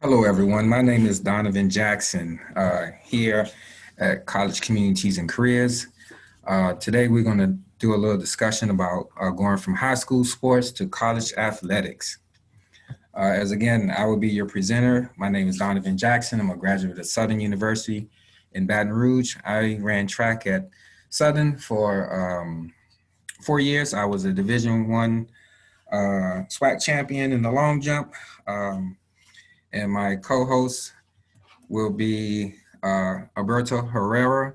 Hello, everyone. My name is Donovan Jackson here at College Communities and Careers. Today, we're going to do a little discussion about going from high school sports to college athletics. As again, I will be your presenter. My name is Donovan Jackson. I'm a graduate of Southern University in Baton Rouge. I ran track at Southern for 4 years. I was a Division I SWAC champion in the long jump. And my co-host will be Alberto Herrera,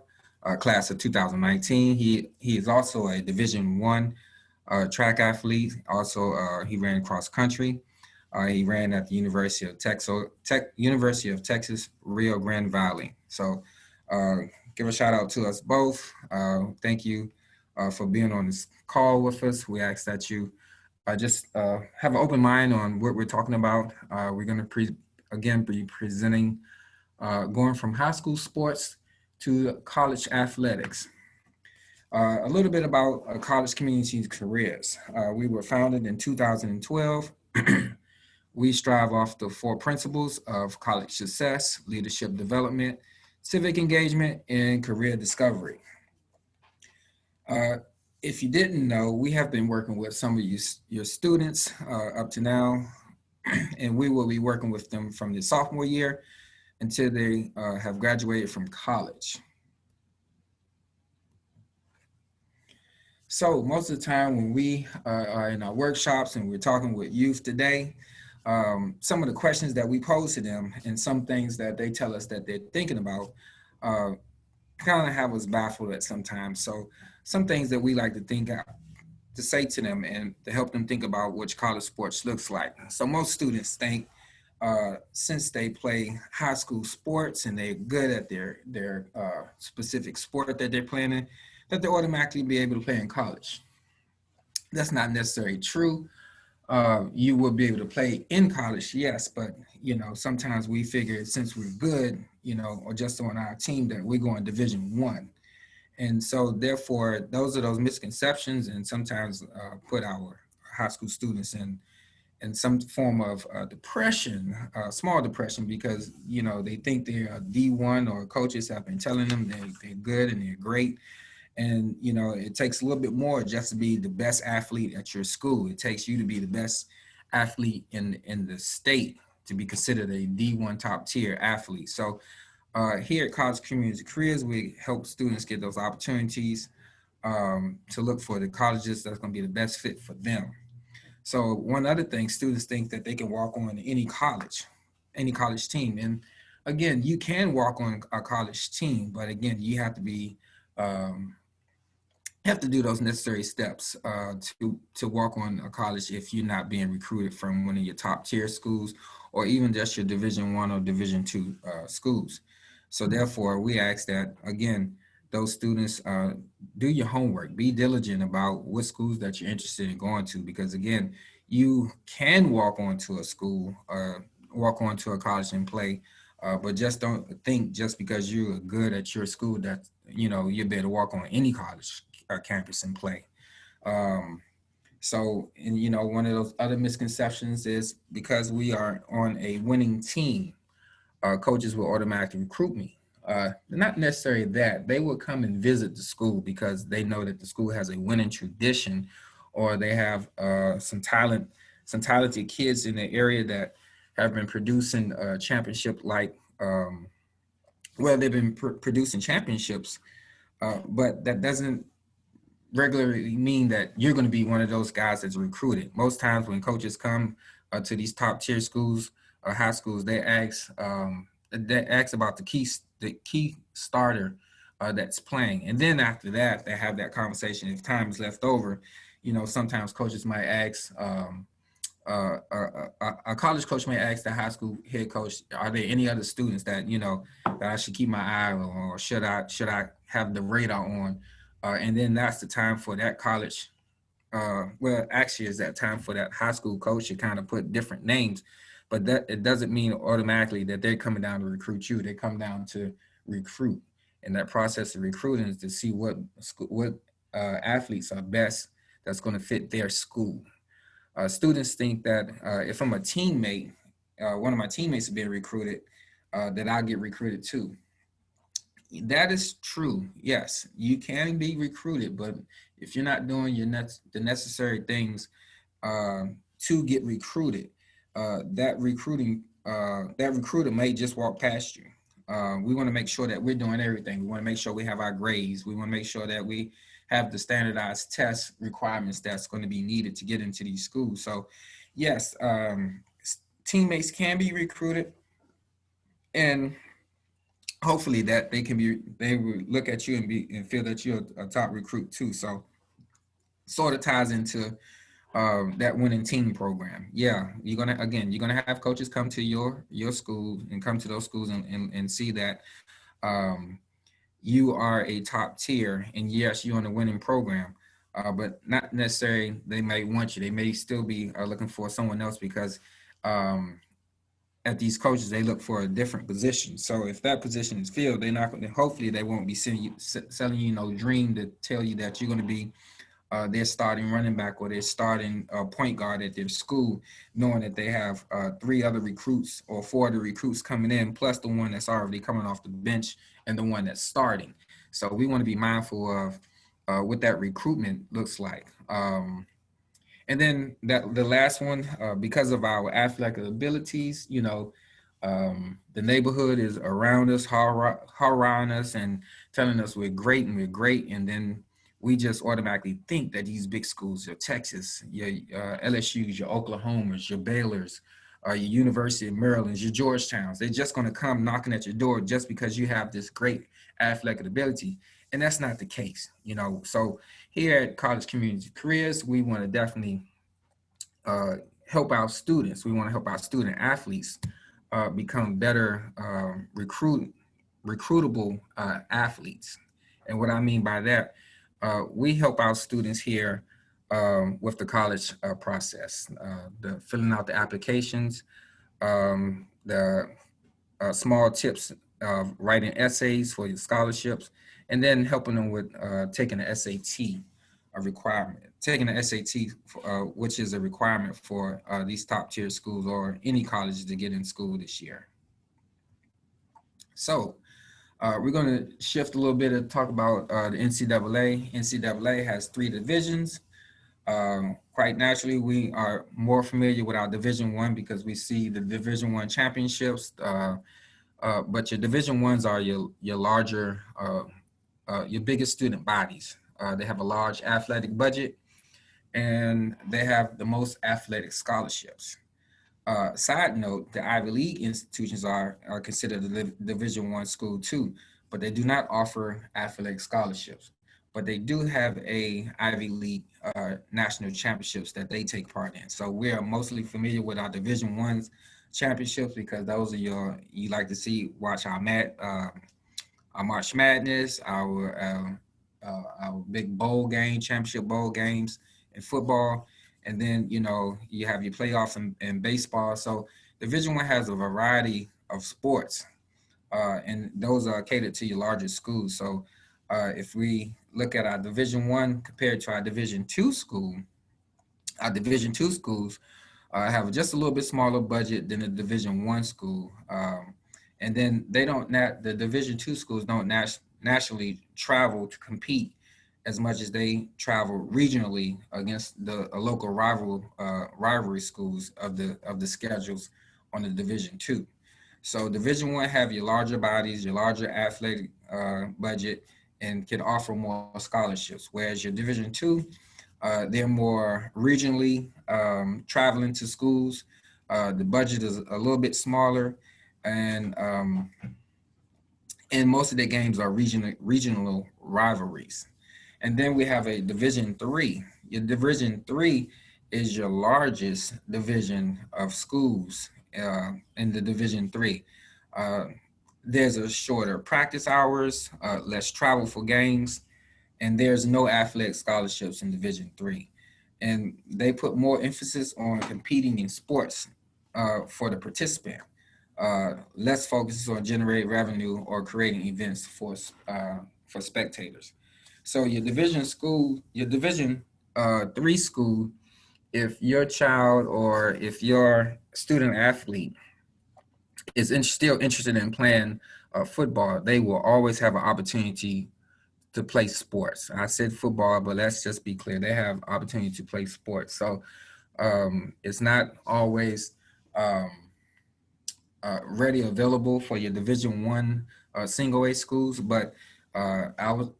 class of 2019. He is also a Division I track athlete. Also, he ran cross country. He ran at the University of Texas, Rio Grande Valley. So, uh, give a shout out to us both. Thank you for being on this call with us. We ask that you just have an open mind on what we're talking about. We're going to again be presenting going from high school sports to college athletics. A little bit about college communities careers. We were founded in 2012. We strive off the four principles of college success, leadership development, civic engagement, and career discovery. Uh, if you didn't know, we have been working with some of your students up to now, and we will be working with them from the sophomore year until they have graduated from college. So most of the time when we are in our workshops and we're talking with youth today, some of the questions that we pose to them and some things that they tell us that they're thinking about uh, kind of have us baffled at sometimes. So some things that we like to think out, to say to them and to help them think about what college sports looks like. So most students think since they play high school sports and they're good at their specific sport that they're playing in, that they'll automatically be able to play in college. That's not necessarily true. You will be able to play in college, yes, but sometimes we figure since we're good, or just on our team that we're going Division I. And so therefore, those are those misconceptions and sometimes put our high school students in some form of depression, small depression, because they think they're D1 or coaches have been telling them they're good and they're great. And it takes a little bit more just to be the best athlete at your school. It takes you to be the best athlete in the state to be considered a D1 top tier athlete. So here at College Community Careers, we help students get those opportunities to look for the colleges that's going to be the best fit for them. So one other thing, students think that they can walk on any college team. And again, you can walk on a college team, but again, um, you have to do those necessary steps to walk on a college if you're not being recruited from one of your top tier schools or even just your Division I or Division II schools. So therefore, we ask that again, those students do your homework, be diligent about what schools that you're interested in going to, because again, you can walk onto a school, walk onto a college and play, but just don't think just because you're good at your school that you better walk on any college campus and play. Um, and one of those other misconceptions is because we are on a winning team, coaches will automatically recruit me. Not necessarily that. They will come and visit the school because they know that the school has a winning tradition, or they have some talented kids in the area that have been producing championship like they've been producing championships, but that doesn't regularly mean that you're going to be one of those guys that's recruited. Most times when coaches come to these top tier schools or high schools, they ask about the key starter that's playing, and then after that, they have that conversation. If time is left over, sometimes coaches might ask. A college coach may ask the high school head coach, "Are there any other students that that I should keep my eye on, or should I have the radar on?" And then that's the time for that college. Well, actually, is that time for that high school coach to kind of put different names, but that it doesn't mean automatically that they're coming down to recruit you. They come down to recruit, and that process of recruiting is to see what athletes are best that's going to fit their school. Students think that if I'm a teammate one of my teammates is being recruited, that I'll get recruited too. That is true. Yes, you can be recruited, but if you're not doing the necessary things uh, to get recruited, that recruiter may just walk past you. We want to make sure that we're doing everything. We want to make sure we have our grades. We want to make sure that we have the standardized test requirements that's going to be needed to get into these schools. So, yes, teammates can be recruited, and hopefully that they will look at you and feel that you're a top recruit too. So, sort of ties into that winning team program. Yeah, you're gonna have coaches come to your school and come to those schools and see that um, you are a top tier, and yes, you're on a winning program. But not necessarily they may want you. They may still be looking for someone else because um, at these coaches they look for a different position. So if that position is filled, they're not going to. Hopefully, they won't be selling you no dream to tell you that you're going to be their starting running back or their starting point guard at their school, knowing that they have three other recruits or four other recruits coming in, plus the one that's already coming off the bench and the one that's starting. So we want to be mindful of what that recruitment looks like. And then the last one, because of our athletic abilities, the neighborhood is around us, hollering us and telling us we're great and we're great. And then we just automatically think that these big schools, your Texas, your LSUs, your Oklahomas, your Baylors, your University of Maryland, your Georgetowns, they're just going to come knocking at your door just because you have this great athletic ability. And that's not the case, So here at College Community Careers, we want to definitely uh, help our students. We want to help our student athletes become better recruitable athletes. And what I mean by that, we help our students here with the college process, the filling out the applications, the small tips of writing essays for your scholarships, and then helping them with taking the SAT a requirement, taking the SAT, which is a requirement for these top tier schools or any colleges to get in school this year. So we're going to shift a little bit and talk about the NCAA. NCAA has three divisions. Quite naturally, we are more familiar with our Division One because we see the Division One championships. But your Division Ones are your larger, your biggest student bodies. They have a large athletic budget, and they have the most athletic scholarships. Side note: the Ivy League institutions are considered a Division One school too, but they do not offer athletic scholarships. But they do have a Ivy League national championships that they take part in. So we are mostly familiar with our Division Ones championships because those are you like to watch our March Madness, our big bowl game, championship bowl games in football, and then you have your playoffs in baseball. So Division One has a variety of sports, and those are catered to your larger schools. So if we look at our Division One compared to our Division Two school, our Division Two schools have just a little bit smaller budget than a Division One school, and then the Division Two schools don't nationally travel to compete as much as they travel regionally against the local rivalry schools of the schedules on the Division Two. So Division One have your larger bodies, your larger athletic budget, and can offer more scholarships. Whereas your Division Two, they're more regionally traveling to schools. The budget is a little bit smaller, and most of their games are regional rivalries. And then we have a Division Three. Your Division Three is your largest division of schools in the Division Three. Uh, there's a shorter practice hours, less travel for games, and there's no athletic scholarships in Division Three. And they put more emphasis on competing in sports for the participant. Less focus on generating revenue or creating events for spectators. So your Division Three school, if your child or if your student athlete still interested in playing football, they will always have an opportunity to play sports. I said football, but let's just be clear. They have opportunity to play sports. So it's not always um, ready available for your Division One single A schools, but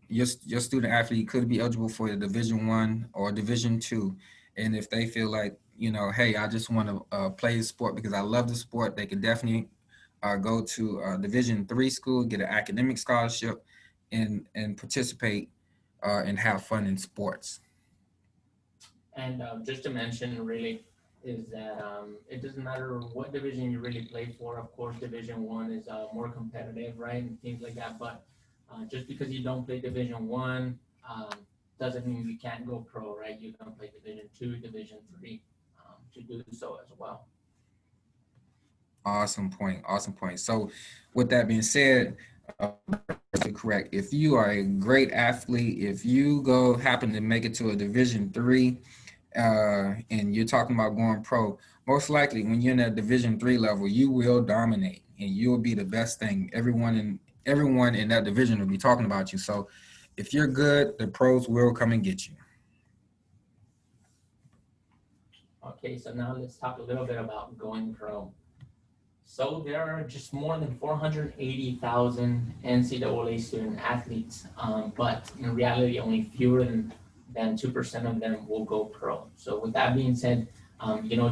your student athlete could be eligible for the Division One or Division Two, and if they feel like, hey, I just want to play the sport because I love the sport, they can definitely go to a Division Three school, get an academic scholarship, and participate and have fun in sports. And just to mention, really, is that it doesn't matter what division you really play for. Of course, Division One is more competitive, right, and things like that. But just because you don't play Division One doesn't mean you can't go pro, right? You can play Division Two, Division Three to do so as well. Awesome point. Awesome point. So, with that being said, correct. If you are a great athlete, if you go happen to make it to a Division Three, and you're talking about going pro, most likely when you're in that Division Three level, you will dominate and you will be the best thing. Everyone in that division will be talking about you. So, if you're good, the pros will come and get you. Okay, so now let's talk a little bit about going pro. So there are just more than 480,000 NCAA student athletes, but in reality, only fewer than 2% of them will go pro. So with that being said,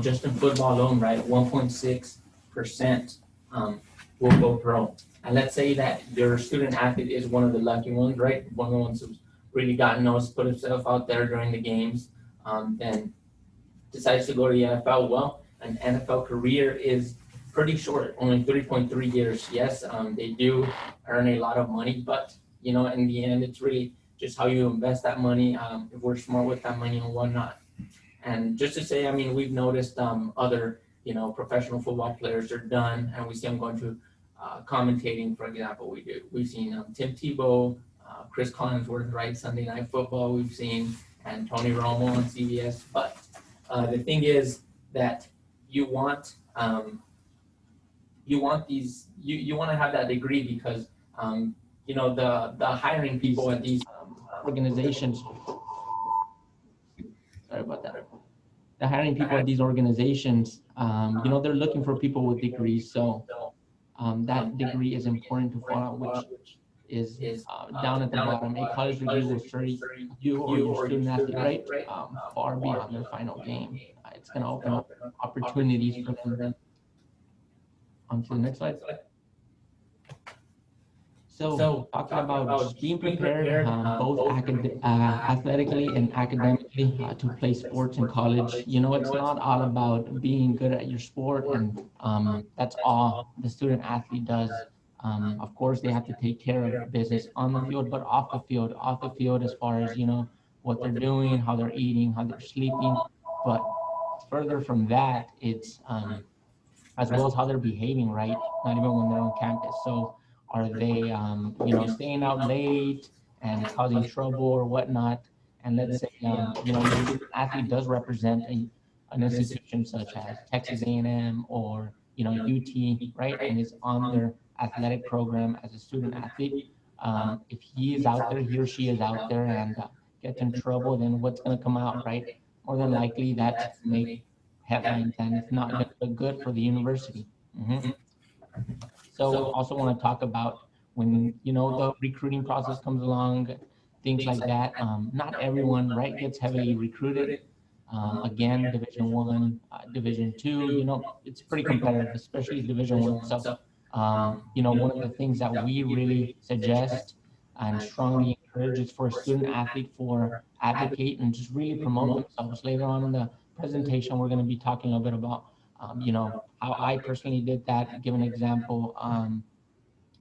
just in football alone, right, 1.6% will go pro. And let's say that your student athlete is one of the lucky ones, right? One of the ones who's really gotten noticed, put himself out there during the games, then decides to go to the NFL. Well, an NFL career is pretty short, only 3.3 years. Yes, they do earn a lot of money, but in the end, it's really just how you invest that money. If we're smart with that money and whatnot. And just to say, I mean, we've noticed other professional football players are done, and we see them going to commentating. For example, we've seen Tim Tebow, Chris Collinsworth, right? Sunday Night Football. We've seen and Tony Romo on CBS. But the thing is that you want these you want to have that degree because the hiring people at these organizations. Sorry about that. The hiring people at these organizations, they're looking for people with degrees. So that degree is important to find out, which is down at the bottom. A college degree will study you or your student athlete, right, far beyond their final game. It's going to open up opportunities for them. On to the next slide. So talking about just being prepared, both athletically and academically to play sports in college. It's not all about being good at your sport, and that's all the student athlete does. Of course, they have to take care of business on the field, but off the field, as far as what they're doing, how they're eating, how they're sleeping. But further from that, it's as well as how they're behaving, right? Not even when they're on campus. So are they, staying out late and causing trouble or whatnot? And let's say, your student athlete does represent an institution such as Texas A&M or, UT, right? And is on their athletic program as a student athlete. If he is out there, he or she is out there and gets in trouble, then what's going to come out, right? More than likely, that's going to make headlines and it's not going to look good for the university. Mhm. So also want to talk about when the recruiting process comes along, things like that. Not everyone, right, gets heavily recruited. Again, Division One, Division Two, it's pretty competitive, especially Division One. So, one of the things that we really suggest and strongly encourage is for a student athlete for advocate and just really promote themselves. Later on in the presentation, we're going to be talking a little bit about, how I personally did that, give an example,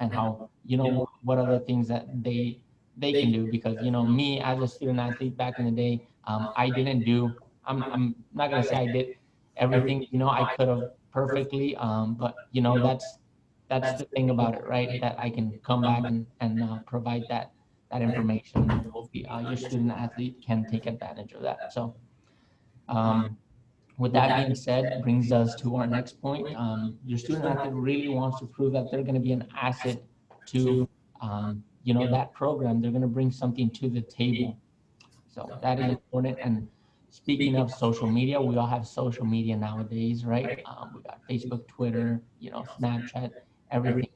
and how what other things that they can do because me as a student athlete back in the day, I didn't do. I'm not gonna say I did everything I could have perfectly, but that's the thing about it, right? That I can come back and provide that information, and hopefully your student athlete can take advantage of that. So. Um, With that being said, brings us to our next point. Your student athlete really wants to prove that they're going to be an asset to, that program. They're going to bring something to the table. So that is important. And speaking of social media, we all have social media nowadays, right? We got Facebook, Twitter, Snapchat, everything.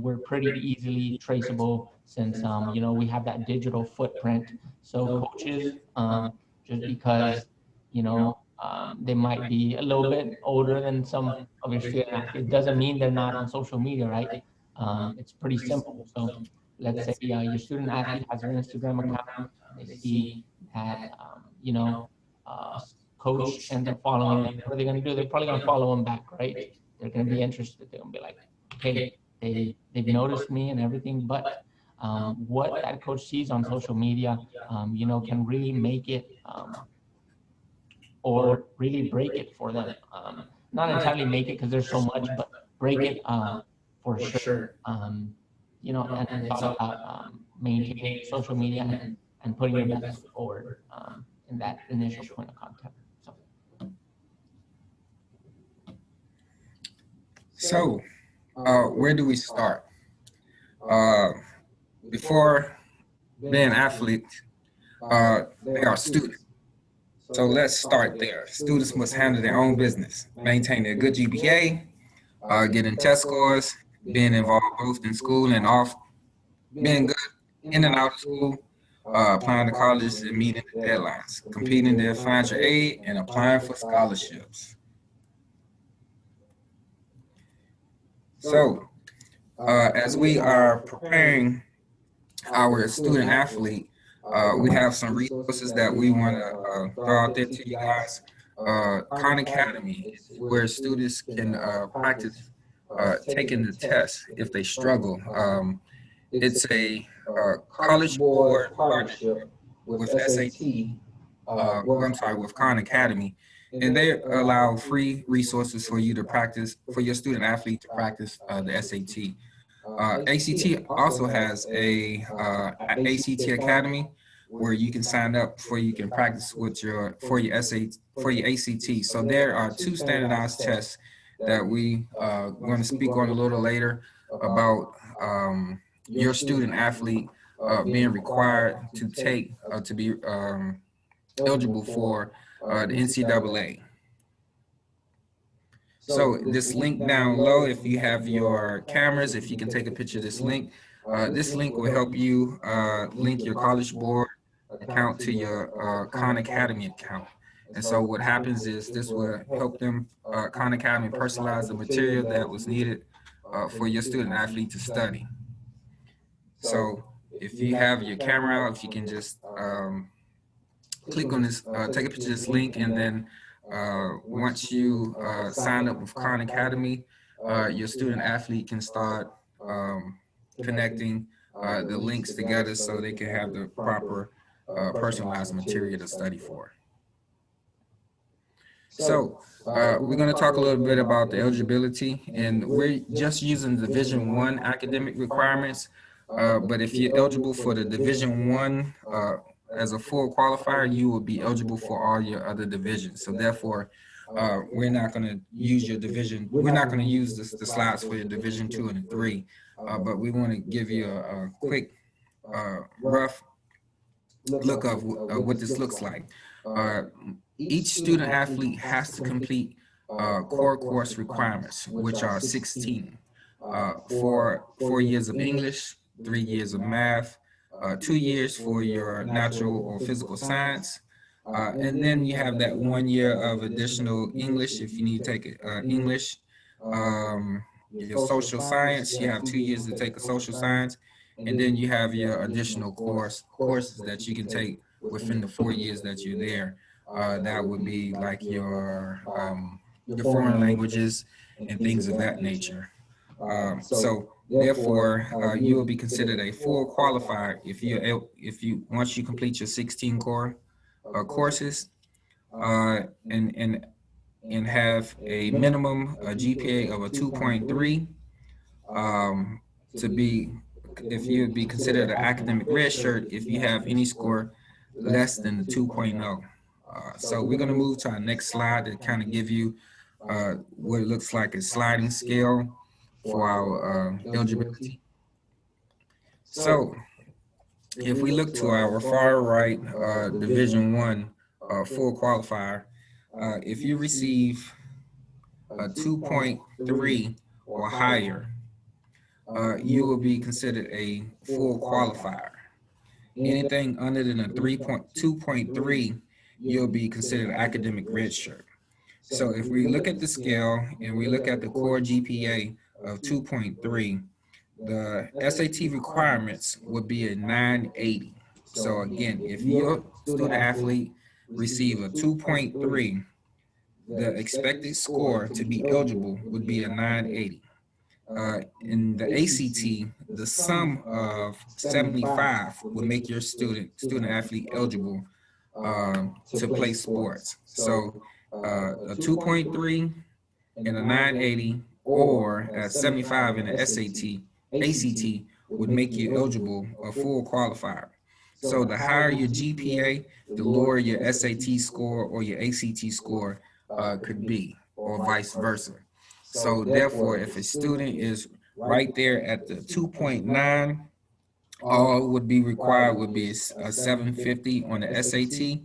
We're pretty easily traceable since, we have that digital footprint. So coaches, just because, they might be a little bit older than some of your student athletes, doesn't mean they're not on social media, right? It's pretty simple. So let's say your student athlete has their Instagram account, they see that uh, coach ends up following them. What are they going to do? They're probably going to follow them back, right? They're going to be interested. They're going to be like, okay, they've noticed me and everything, but what that coach sees on social media, can really make it or really break it for them. Not entirely make it because there's so much, but break it for sure. And it's all about maintaining social media and putting your best foot forward in that initial point of contact. So, So, where do we start? Uh, Before being athlete, they are students. So let's start there. Students must handle their own business, maintain their good GPA, getting test scores, being involved both in school and off, being good in and out of school, applying to colleges and meeting the deadlines, competing their financial aid, and applying for scholarships. So, as we are preparing our student athlete, we have some resources that we want to throw out there to you guys. Khan Academy is where students can practice taking the test if they struggle. It's a college board partnership with SAT, I'm sorry, with Khan Academy, and they allow free resources for you to practice, for your student athlete to practice the SAT. ACT also has a ACT Academy where you can sign up for you can practice with your for your SAT for your ACT. So there are two standardized tests that we going to speak on a little later about your student athlete being required to take to be eligible for the NCAA. So this link down low, if you have your cameras, if you can take a picture of this link will help you link your College Board account to your Khan Academy account. And so what happens is this will help them, Khan Academy, personalize the material that was needed for your student athlete to study. So if you have your camera out, if you can just click on this, take a picture of this link, and then once you sign up with Khan Academy, your student athlete can start connecting the links together so they can have the proper personalized material to study for. So we're going to talk a little bit about the eligibility, and we're just using Division I academic requirements. But if you're eligible for the Division I as a full qualifier, you will be eligible for all your other divisions. So therefore, we're not going to use your division. We're not going to use the slides for your Division II and III, but we want to give you a quick, rough look of what this looks like. Uh, each student athlete has to complete core course requirements, which are 16. For 4 years of English, 3 years of math, 2 years for your natural or physical science, and then you have that 1 year of additional English if you need to take English. Your social science, you have 2 years to take a social science, and then you have your additional courses that you can take within the 4 years that you're there. That would be like your foreign languages and things of that nature. So therefore, you will be considered a full qualifier if you once you complete your 16 core courses uh, and and and have a minimum GPA of a 2.3 to be if you would be considered an academic red shirt if you have any score less than the 2.0. So we're going to move to our next slide to kind of give you what it looks like a sliding scale for our eligibility. So if we look to our far right Division 1 full qualifier, if you receive a 2.3 or higher, you will be considered a full qualifier. Anything under than a 2.3, you'll be considered academic redshirt. So if we look at the scale and we look at the core GPA of 2.3, the SAT requirements would be a 980. So again, if your student athlete receive a 2.3, the expected score to be eligible would be a 980. In the ACT, the sum of 75 would make your student athlete eligible to play sports. So a 2.3 and a 980 or a 75 in the SAT, ACT would make you eligible a full qualifier. So the higher your GPA, the lower your SAT score or your ACT score could be, or vice versa. So therefore, if a student is right there at the 2.9, all would be required would be a 750 on the SAT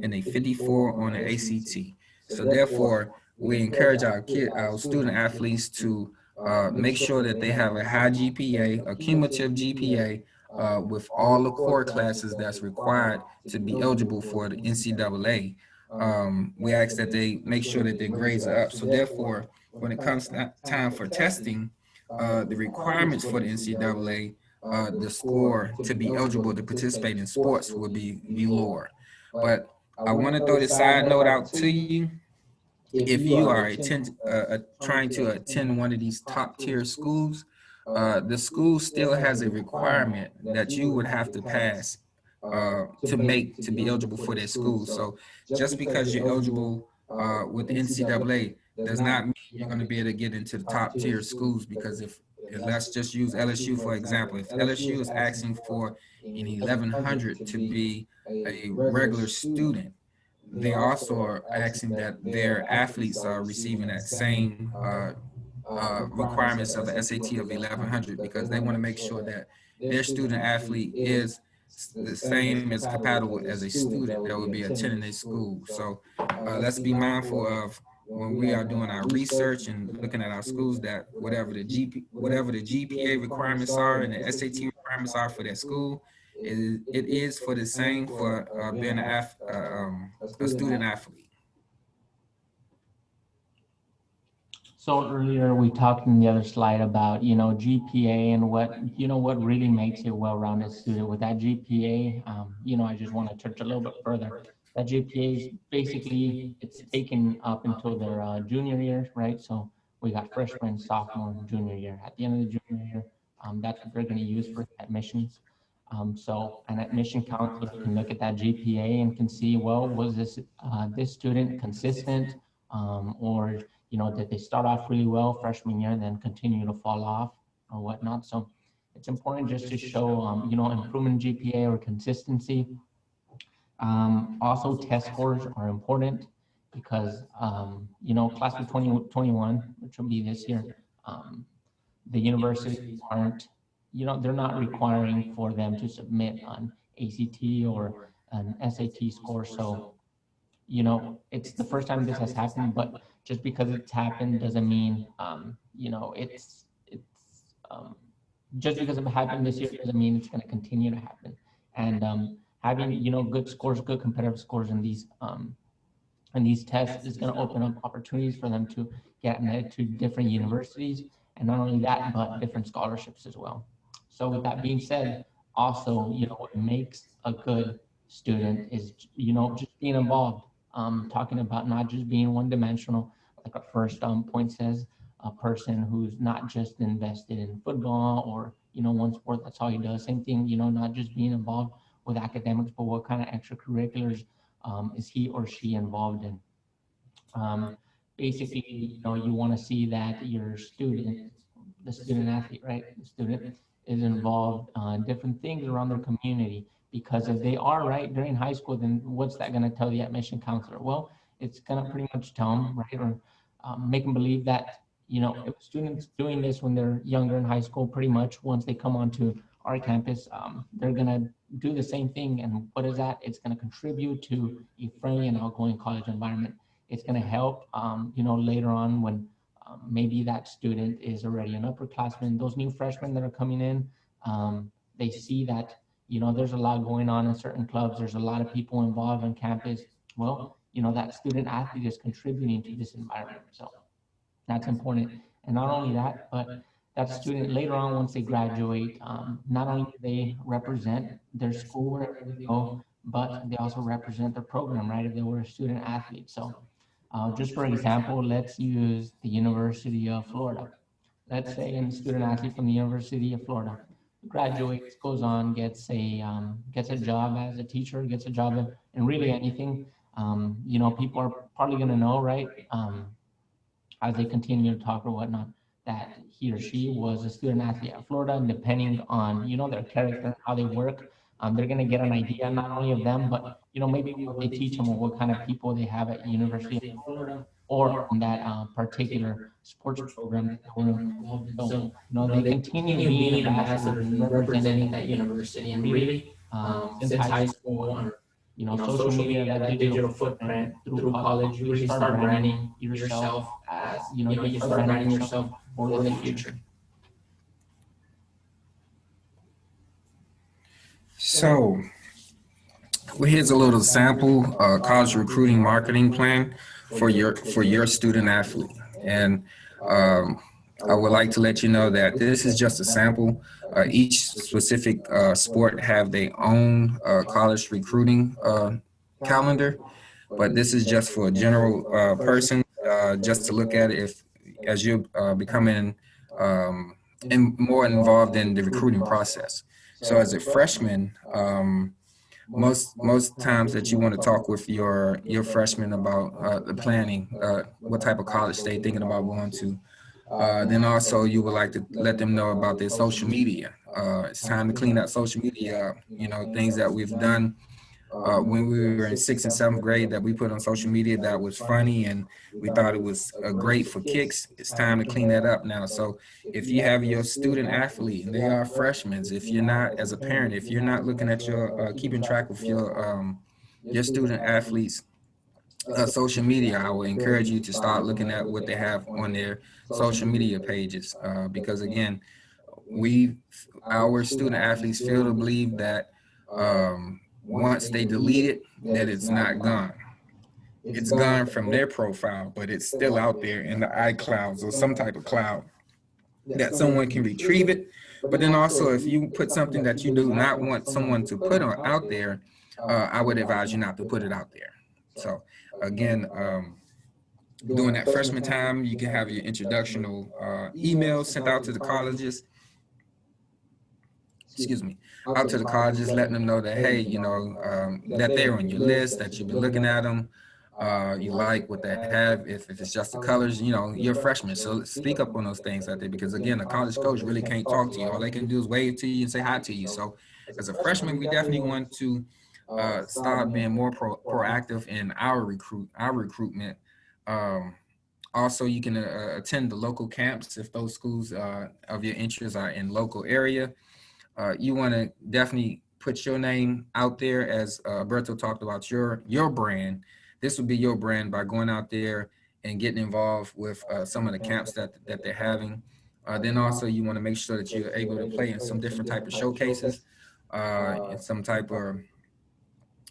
and a 54 on the ACT. So therefore, we encourage our student athletes to make sure that they have a high GPA, a cumulative GPA, with all the core classes that's required to be eligible for the NCAA. We ask that they make sure that their grades are up. So therefore, when it comes time for testing, the requirements for the NCAA, the score to be eligible to participate in sports would be lower. But I want to throw this side note out to you. If you are trying to attend one of these top tier schools, the school still has a requirement that you would have to pass to be eligible for that school. So just because you're eligible with the NCAA does not mean you're going to be able to get into the top tier schools. Because if let's just use LSU for example, if LSU is asking for an 1100 to be a regular student, they also are asking that their athletes are receiving that same requirements of an SAT of 1100, because they want to make sure that their student athlete is the same as compatible as a student that would be attending a school. So let's be mindful of when we are doing our research and looking at our schools that whatever the GPA requirements are and the SAT requirements are for that school, it is for the same for being a student athlete. So earlier we talked in the other slide about, GPA and what really makes a well-rounded student. With that GPA, I just want to touch a little bit further. That GPA is basically, it's taken up until their junior year, right? So we got freshman, sophomore, junior year. At the end of the junior year, that's what they're going to use for admissions. So an admission counselor can look at that GPA and can see, well, was this student consistent, or did they start off really well freshman year and then continue to fall off or whatnot? So it's important just to show, improvement in GPA or consistency. Also, test scores are important because, class of 2021, which will be this year, the universities aren't, they're not requiring for them to submit an ACT or an SAT score. So it's the first time this has happened, but just because it's happened doesn't mean, um, just because it happened this year doesn't mean it's going to continue to happen. And having, good scores, good competitive scores in these tests is going to open up opportunities for them to get admitted to different universities, and not only that, but different scholarships as well. So with that being said, also, what makes a good student is, just being involved, talking about not just being one dimensional, like our first point says, a person who's not just invested in football or, one sport, that's all he does. Same thing, not just being involved with academics, but what kind of extracurriculars is he or she involved in? Um, Basically, you want to see that your student, the student athlete, right? The student is involved in different things around their community, Because if they are right during high school, then what's that going to tell the admission counselor? Well, it's going to pretty much tell them, right, or make them believe that, if students doing this when they're younger in high school, pretty much once they come onto our campus, they're going to do the same thing. And what is that? It's going to contribute to a friendly and outgoing college environment. It's going to help, later on when maybe that student is already an upperclassman. Those new freshmen that are coming in, they see that, there's a lot going on in certain clubs. There's a lot of people involved on campus. Well, that student athlete is contributing to this environment. So that's important. And not only that, but that student later on, once they graduate, not only do they represent their school wherever they go, but they also represent their program, right? If they were a student athlete. So just for example, let's use the University of Florida. Let's say a student athlete from the University of Florida graduates, goes on, gets a job as a teacher, gets a job in really anything. People are probably going to know, right? As they continue to talk or whatnot, that he or she was a student athlete at Florida, and depending on, their character, how they work, they're going to get an idea not only of them, but, maybe what they teach them or what kind of people they have at University of Florida or on that particular sports program that they were involved in. So, they continue being ambassadors and representing that university. And really, since high school, on social media, that digital footprint through college, you really start branding yourself as, you start branding yourself for the future. So well, here's a little sample college recruiting marketing plan for your student athlete. And I would like to let you know that this is just a sample. Each specific sport have their own college recruiting calendar, but this is just for a general person, just to look at it if as you're becoming more involved in the recruiting process. So as a freshman, most times that you want to talk with your freshmen about the planning, what type of college they thinking about going to. Then also you would like to let them know about their social media. It's time to clean up social media up. Things that we've done when we were in 6th and 7th grade that we put on social media that was funny and we thought it was great for kicks. It's time to clean that up now. So if you have your student athlete and they are freshmen, if you're not, as a parent, if you're not looking at your keeping track of your student athletes social media, I would encourage you to start looking at what they have on their social media pages, because again, we our student athletes feel to believe that once they delete it, that it's not gone. It's gone from their profile, but it's still out there in the iClouds or some type of cloud that someone can retrieve it. But then also, if you put something that you do not want someone to put out there, I would advise you not to put it out there. So again, during that freshman time, you can have your introductional emails sent out to the colleges, excuse me, out to the colleges, letting them know that, hey, that they're on your list, that you've been looking at them, you like what they have. If it's just the colors, you're a freshman, so speak up on those things out there, because again, a college coach really can't talk to you. All they can do is wave to you and say hi to you. So as a freshman, we definitely want to start being more proactive in our recruitment. Um, Also, you can attend the local camps if those schools of your interest are in local area. You want to definitely put your name out there, as Berto talked about your brand. This would be your brand by going out there and getting involved with some of the camps that they're having. Then also you want to make sure that you're able to play in some different type of showcases, in some type of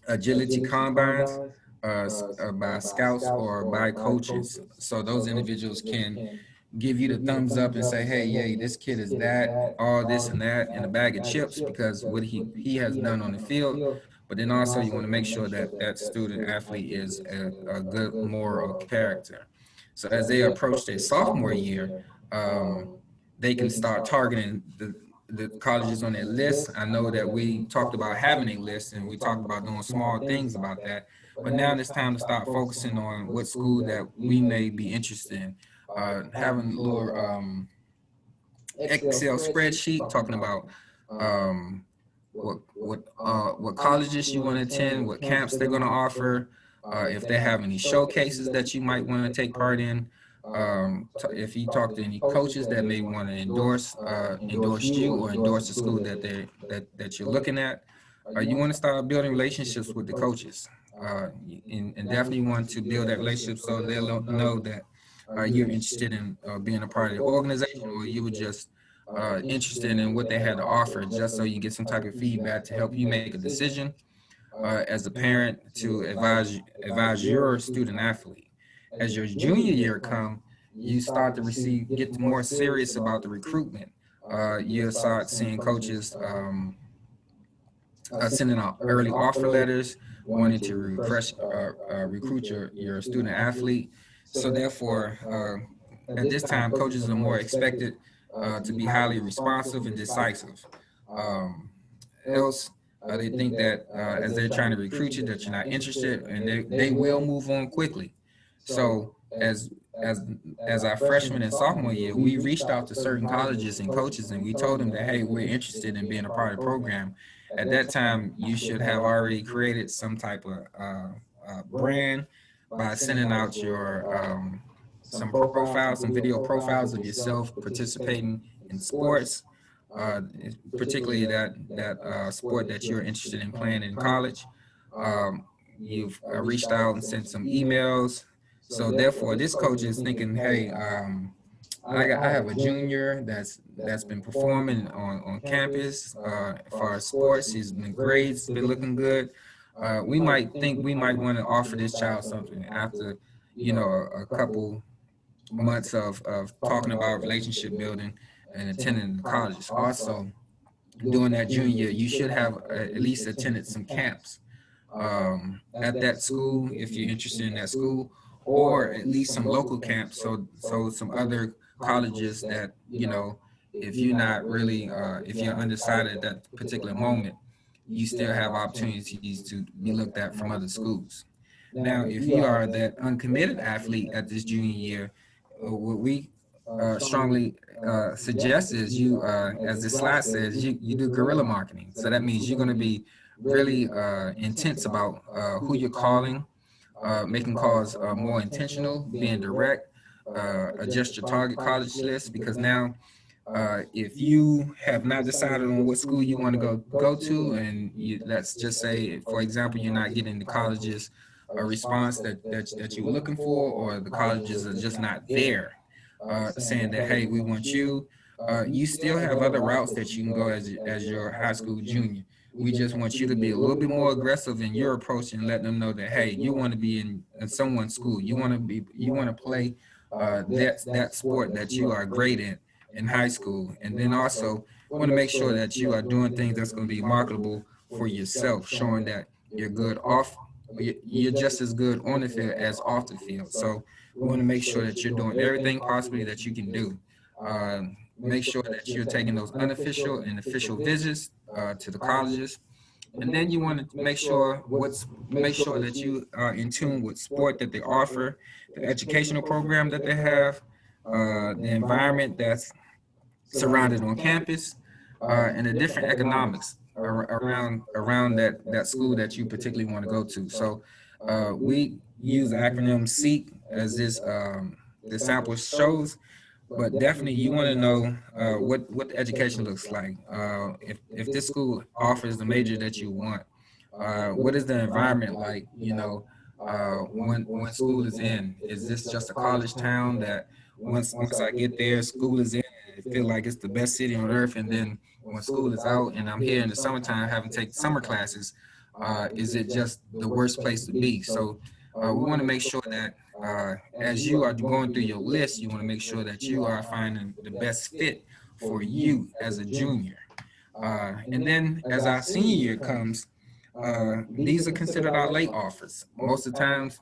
agility combines by scouts or by coaches. So those individuals can give you the thumbs up and say, hey, yay, this kid is that, all this and that, and a bag of chips because what he has done on the field. But then also you want to make sure that that student athlete is a good moral character. So as they approach their sophomore year, they can start targeting the colleges on their list. I know that we talked about having a list and we talked about doing small things about that. But now it's time to start focusing on what school that we may be interested in. Having a little Excel spreadsheet talking about what colleges you want to attend, what camps they're going to offer, if they have any showcases that you might want to take part in. If you talk to any coaches that may want to endorse you or endorse the school that you're looking at, you want to start building relationships with the coaches, and definitely want to build that relationship so they'll know that you're interested in being a part of the organization, or you were just interested in what they had to offer, just so you get some type of feedback to help you make a decision as a parent to advise your student athlete. As your junior year come, you start to get more serious about the recruitment. You'll start seeing coaches sending out early offer letters, wanting to recruit your student athlete. So therefore, at this time, coaches are more expected to be highly responsive and decisive. Um, Else, they think that as they're trying to recruit you, that you're not interested, and they will move on quickly. So as as our freshman and sophomore year, we reached out to certain colleges and coaches, and we told them that, hey, we're interested in being a part of the program. At that time, you should have already created some type of brand by sending out your some profiles, some video profiles of yourself participating in sports, uh, particularly that sport that you're interested in playing in college. You've reached out and sent some emails. So therefore, this coach is thinking, hey, I have a junior that's been performing on campus as far as sports. He's been great. It's been looking good. We might think we might want to offer this child something after, a couple months of talking about relationship building and attending the colleges. Also, during that junior year, you should have at least attended some camps at that school if you're interested in that school, or at least some local camps. So some other colleges that if you're not really if you're undecided at that particular moment, you still have opportunities to be looked at from other schools. Now, if you are that uncommitted athlete at this junior year, what we strongly suggest is as this slide says, you do guerrilla marketing. So that means you're going to be really intense about who you're calling, making calls more intentional, being direct, adjust your target college list, because now if you have not decided on what school you want to go to, and let's just say, for example, you're not getting the colleges a response that you were looking for, or the colleges are just not there, saying that, hey, we want you. You still have other routes that you can go as your high school junior. We just want you to be a little bit more aggressive in your approach and let them know that, hey, you want to be in someone's school. You want to play that sport that you are great in high school. And then also want to make sure that you are doing things that's going to be marketable for yourself, showing that you're good off, you're just as good on the field as off the field. So we want to make sure that you're doing everything possibly that you can do. Make sure that you're taking those unofficial and official visits to the colleges. And then you want to make sure that you are in tune with sport that they offer, the educational program that they have, the environment that's surrounded on campus, and the different economics around that school that you particularly want to go to. So we use the acronym SEEK as the sample shows, but definitely you want to know what the education looks like. If this school offers the major that you want, what is the environment like? When school is in, is this just a college town that once I get there, school is in, and I feel like it's the best city on earth, and then when school is out and I'm here in the summertime having to take summer classes, is it just the worst place to be? So we want to make sure that as you are going through your list, you want to make sure that you are finding the best fit for you as a junior. And then as our senior year comes, these are considered our late offers. Most of the times,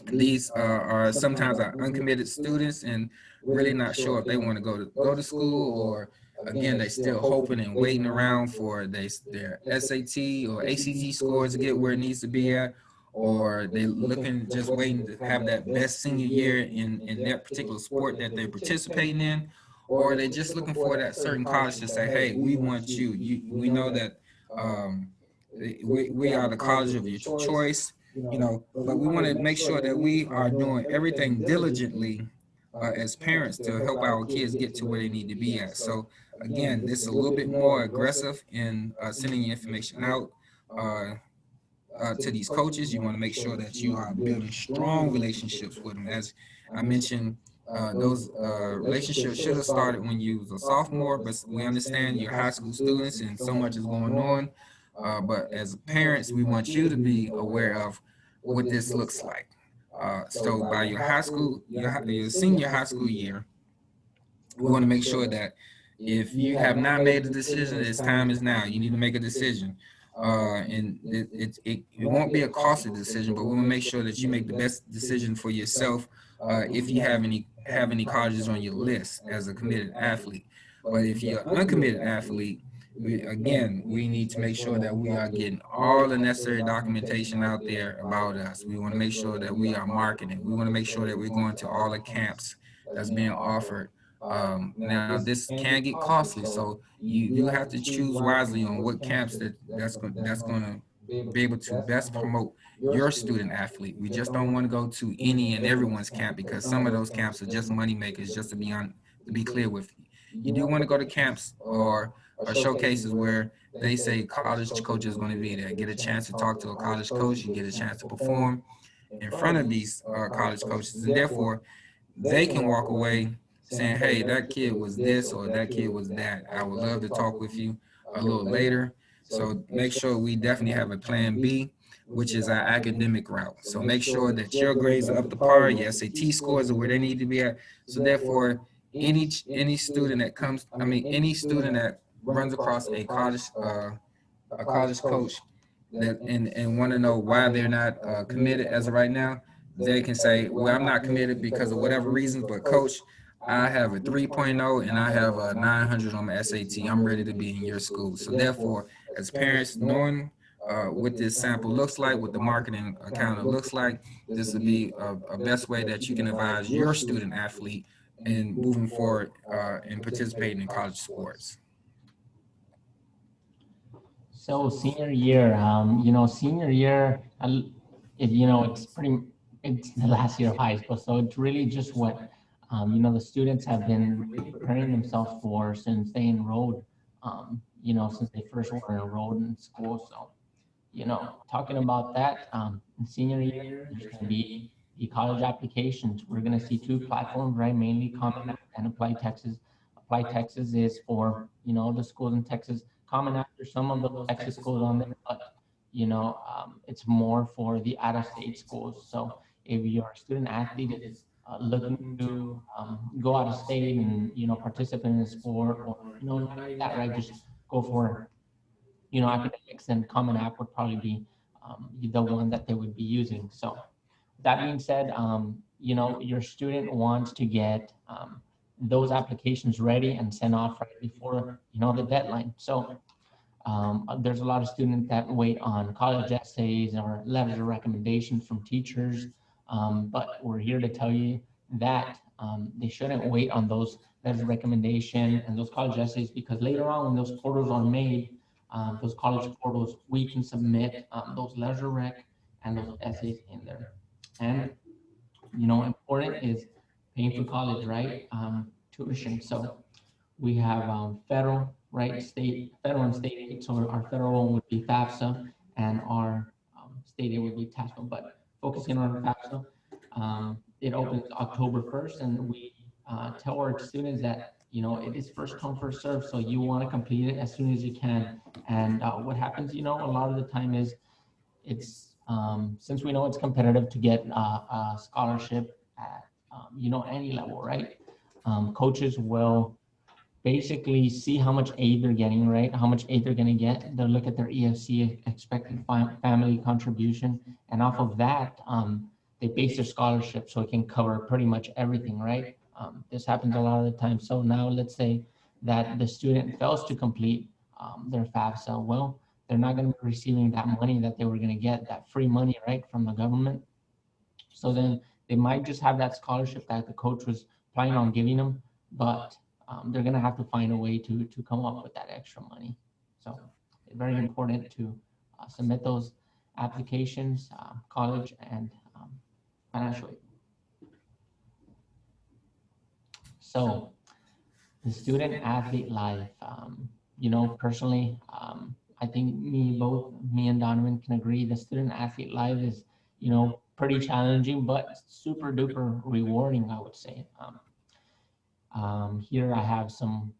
these are sometimes our uncommitted students and really not sure if they want to go to school, or again they still hoping and waiting around for their SAT or ACT scores to get where it needs to be at, or they looking just waiting to have that best senior year in that particular sport that they're participating in, or they're just looking for that certain college to say, hey, we want you. We know that Um, we are the college of your choice, but we want to make sure that we are doing everything diligently as parents to help our kids get to where they need to be at. So again, this is a little bit more aggressive in sending your information out. Uh, to these coaches. You want to make sure that you are building strong relationships with them. As I mentioned, those relationships should have started when you was a sophomore, but we understand you're high school students and so much is going on. But as parents, we want you to be aware of what this looks like. So by your high school, your senior high school year, we want to make sure that if you have not made a decision, it's time is now. You need to make a decision. And it won't be a costly decision, but we want to make sure that you make the best decision for yourself if you have any colleges on your list as a committed athlete. But if you're an uncommitted athlete, we need to make sure that we are getting all the necessary documentation out there about us. We want to make sure that we are marketing. We want to make sure that we're going to all the camps that's being offered. Now this can get costly, so you have to choose wisely on what camps that's going to be able to best promote your student athlete. We just don't want to go to any and everyone's camp because some of those camps are just money makers. Just to be clear with you, you do want to go to camps or showcases where they say college coach is going to be there. Get a chance to talk to a college coach. You get a chance to perform in front of these college coaches, and therefore they can walk away saying, hey, that kid was this or that kid was that. I would love to talk with you a little later. So make sure we definitely have a plan B, which is our academic route. So make sure that your grades are up to par, your SAT scores are where they need to be at. So therefore, any student that comes, any student that runs across a college coach and want to know why they're not committed as of right now, they can say, well, I'm not committed because of whatever reasons, but coach, I have a 3.0 and I have a 900 on my SAT. I'm ready to be in your school. So therefore, as parents, knowing what this sample looks like, what the marketing account looks like, this would be a best way that you can advise your student athlete in moving forward and participating in college sports. So senior year, senior year, it's the last year of high school. So it's really just what, the students have been really preparing themselves for since they enrolled, since they first were enrolled in school. So, talking about that, in senior year, there's going to be the college applications. We're going to see two platforms, right? Mainly Common App and Apply Texas. Apply Texas is for, the schools in Texas. Common App, there's some of those Texas schools on there, but, it's more for the out-of-state schools. So if your student athlete is looking to go out of state and, participate in a sport or, not even that, right? Just go for academics, and Common App would probably be the one that they would be using. So that being said, your student wants to get those applications ready and sent off right before, the deadline. So there's a lot of students that wait on college essays or letters of recommendation from teachers. But we're here to tell you that they shouldn't wait on those letters of recommendation and those college essays, because later on when those portals are made, those college portals, we can submit those letters of rec and those essays in there. And, important is paying for college, right? Tuition. So we have federal, right, federal and state aid. So our federal one would be FAFSA, and our state aid would be TASFA. But focusing on FAFSA, it opens October 1st, and we tell our students that it is first come first serve. So you want to complete it as soon as you can. And what happens, a lot of the time is it's since we know it's competitive to get a scholarship at any level, right? Coaches will basically see how much aid they're getting, right? How much aid they're going to get. They'll look at their EFC, expected family contribution, and off of that, they base their scholarship so it can cover pretty much everything, right? This happens a lot of the time. So now let's say that the student fails to complete their FAFSA. Well, they're not going to be receiving that money that they were going to get, that free money, right, from the government. So then they might just have that scholarship that the coach was planning on giving them, but they're going to have to find a way to come up with that extra money. So very important to submit those applications, college and financial. So the student athlete life, personally, I think me and Donovan can agree the student athlete life is, pretty challenging, but super duper rewarding, I would say. Here I have some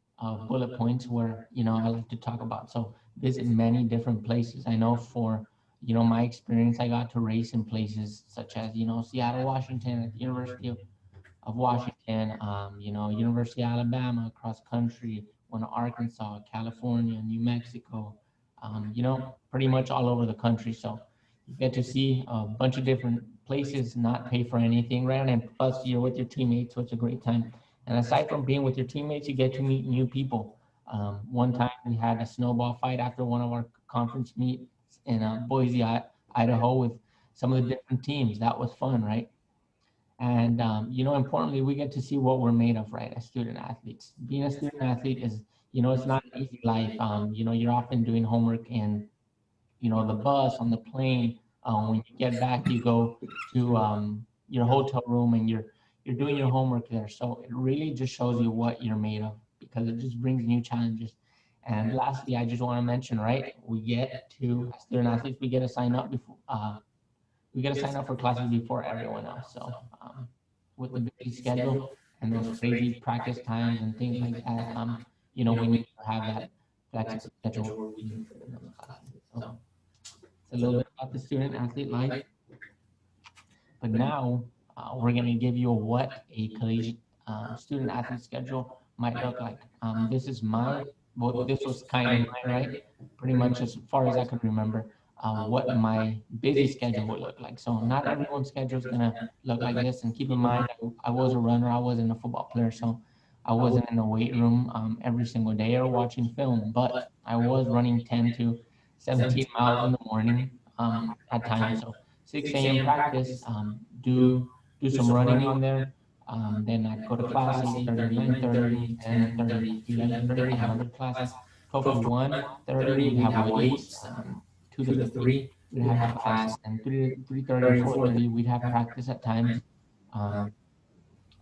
bullet points where, I like to talk about. So visit many different places. I know for, my experience, I got to race in places such as, Seattle, Washington, at the University of Washington, University of Alabama, cross country, went to Arkansas, California, New Mexico, pretty much all over the country. So you get to see a bunch of different places, not pay for anything, right? And plus you're with your teammates, so it's a great time. And aside from being with your teammates, you get to meet new people. One time we had a snowball fight after one of our conference meets in Boise, Idaho, with some of the different teams. That was fun, right? And importantly, we get to see what we're made of, right? As student athletes, being a student athlete is, it's not an easy life. You're often doing homework in, the bus, on the plane. When you get back, you go to your hotel room and you're doing your homework there. So it really just shows you what you're made of, because it just brings new challenges. And lastly, I just want to mention, right? We get to, as student athletes, we get to sign up before. We got to sign up for classes before everyone else. So with the busy schedule and those crazy practice times and things like that, we need to have that flexible schedule where we can fit in those classes. So it's a little bit about the student athlete life. But now we're going to give you what a collegiate student athlete schedule might look like. This was kind of mine, right? Pretty much as far as I could remember, what my busy schedule would look like. So not everyone's schedule is going to look like this. And keep in mind, I was a runner, I wasn't a football player. So I wasn't in the weight room every single day or watching film, but I was running 10 to 17 miles in the morning at times. So 6 a.m. practice, do some running in there. Then I'd go to class 8:30, 9:30, 10:30, 11:30. I have another class. 12 to 1:30, we'd have weights. 2 to 3, we'd have class. And 3:30 to 4:30, we'd have practice at times. Um,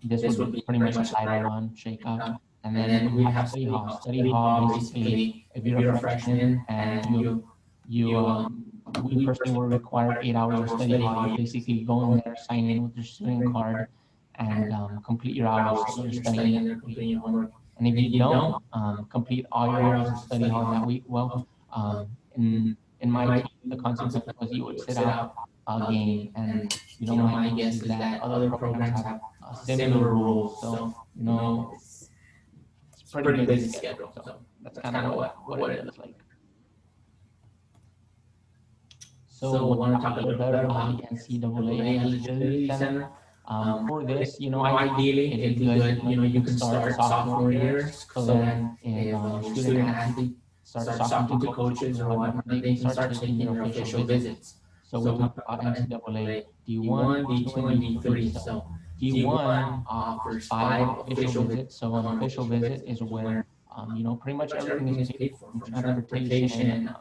this would be pretty much a lighter run, shakeout. And then we have study hall. Study hall, basically, if you're a freshman and we personally were required 8 hours of study hall. You basically go in there, sign in with your student card, and complete your hours. So you're studying there, completing your homework. And if you don't complete all your hours of study hall that week, well, in my team, the consequence was you would sit out a game. And my guess is that other programs have similar rules. So it's pretty busy schedule. So that's kind of what it looks like. So we want to talk a little bit about the NCAA eligibility center. For this, ideally, it'd be good, you can start sophomore years. So then if your student athlete starts talking to coaches or whatnot, they can start taking your official visits. So we talked about NCAA D1, D2, and D3. So D1 offers 5 official visits. So an official visit is where, pretty much everything is paid for, from transportation.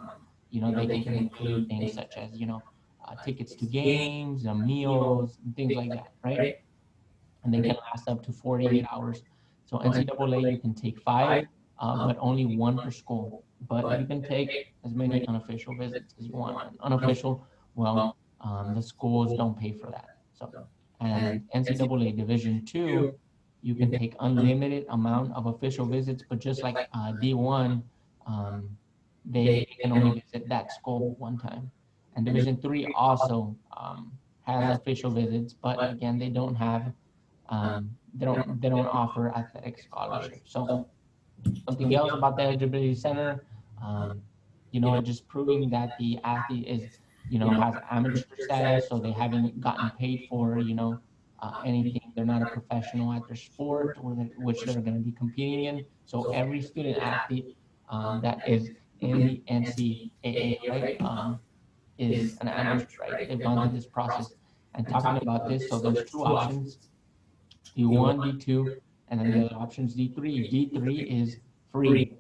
They can include things such as, tickets to games, meals, and things like that, right? And they can last up to 48 hours. So NCAA, you can take 5, but only 1 per school. But you can take as many unofficial visits as you want. And unofficial, well, the schools don't pay for that. So, and NCAA Division II, you can take unlimited amount of official visits, but just like D1, um, they can only visit that school 1 time. And Division III also has official visits, but again, they don't offer athletic scholarships. So something else about the eligibility center, just proving that the athlete is, has amateur status, so they haven't gotten paid for, anything. They're not a professional at their sport, which they're going to be competing in. So every student athlete that is in the NCAA, right, is an amateur, right? They've gone through this process. And talking about this, so there's 2 options, D1, D2, and then the other option is D3. D3 is free.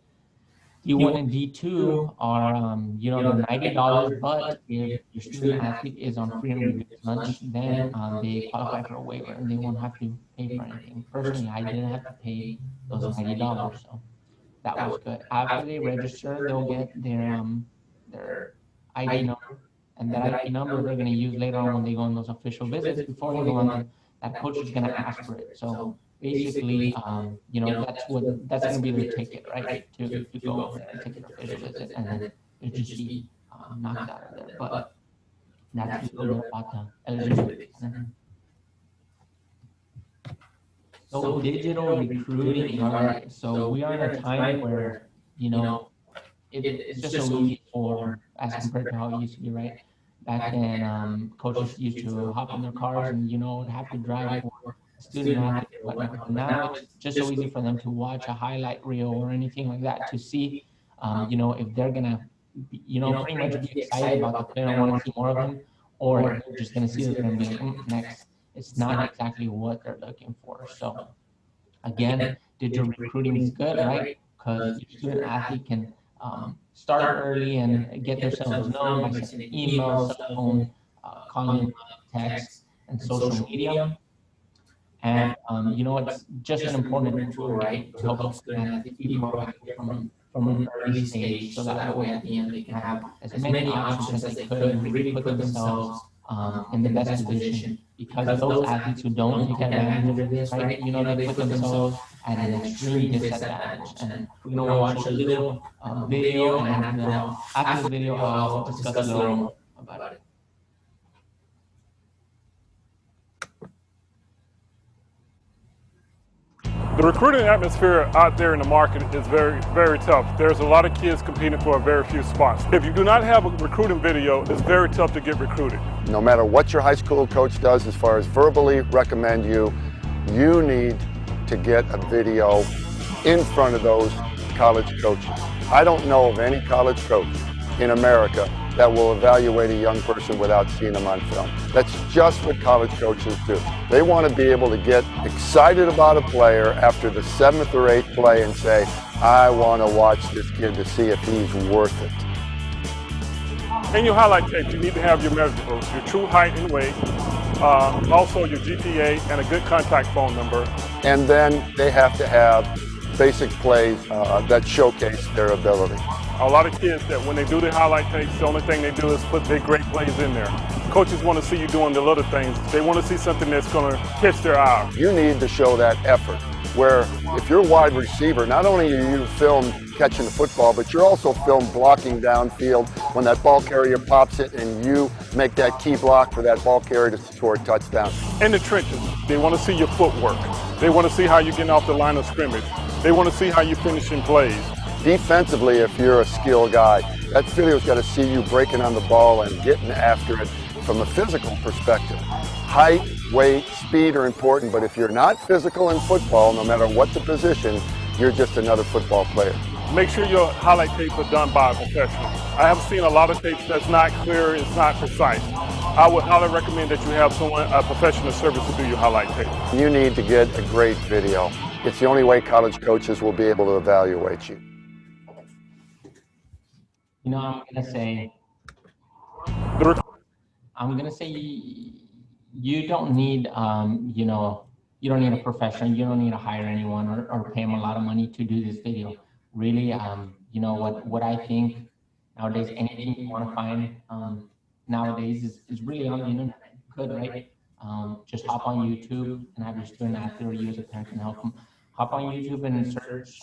D1 and D2 are, they're $90, but if your student athlete is on free and reduced lunch, then they qualify for a waiver and they won't have to pay for anything. Personally, I didn't have to pay those $90, so that was good. After they register, they'll get their ID number, and that ID number they're going to use later on when they go on those official visits. Before they go on there, that coach is going to ask for it. So basically, that's going to be their ticket, right? To go ahead and take an official visit, and then they'll just be knocked out of there. But that's a little bit about the eligibility. So digital recruiting, all right. So we are in a time where, you know, it's just so easy for, as compared to how it used to be, right? Back then, coaches used to hop in their cars and, would have to drive for a student athlete or whatnot. But now it's just so easy for them to watch a highlight reel or anything like that to see, if they're gonna, pretty much be excited about the player and want to see more of him, or if they're just gonna see the player and be like, next. It's not exactly what they're looking for. So again, digital recruiting is good, right? Because your student athlete can start early and get themselves known by sending emails, cell phone, calling them up, text, and social media. And it's just an important tool, right, to help the student athletes be proactive from an early stage, so that way at the end they can have as many options as they could and really put themselves in the best position. Because those athletes who don't take advantage of this, right, they put themselves at an extreme disadvantage. And we're gonna watch a little video, and after the video, I'll discuss a little more about it. The recruiting atmosphere out there in the market is very, very tough. There's a lot of kids competing for a very few spots. If you do not have a recruiting video, it's very tough to get recruited. No matter what your high school coach does as far as verbally recommend you, you need to get a video in front of those college coaches. I don't know of any college coach in America that will evaluate a young person without seeing them on film. That's just what college coaches do. They want to be able to get excited about a player after the 7th or 8th play and say, I want to watch this kid to see if he's worth it. In your highlight tape, you need to have your measurables, your true height and weight, also your GPA and a good contact phone number. And then they have to have basic plays that showcase their ability. A lot of kids that when they do their highlight tapes, the only thing they do is put their great plays in there. Coaches want to see you doing the little things. They want to see something that's going to catch their eye. You need to show that effort, where if you're a wide receiver, not only are you filmed catching the football, but you're also filmed blocking downfield when that ball carrier pops it and you make that key block for that ball carrier to score a touchdown. In the trenches, they want to see your footwork. They want to see how you're getting off the line of scrimmage. They want to see how you're finishing plays. Defensively, if you're a skilled guy, that video's got to see you breaking on the ball and getting after it from a physical perspective. Height, weight, speed are important, but if you're not physical in football, no matter what the position, you're just another football player. Make sure your highlight tapes are done by a professional. I have seen a lot of tapes that's not clear, it's not precise. I would highly recommend that you have a professional service to do your highlight tape. You need to get a great video. It's the only way college coaches will be able to evaluate you. I'm gonna say you don't need you don't need a professional, you don't need to hire anyone or pay them a lot of money to do this video. Really, what I think nowadays, anything you want to find nowadays is really on the internet. Good, right? Just hop on YouTube and have your student athlete or you as a parent can help them. Hop on YouTube and search,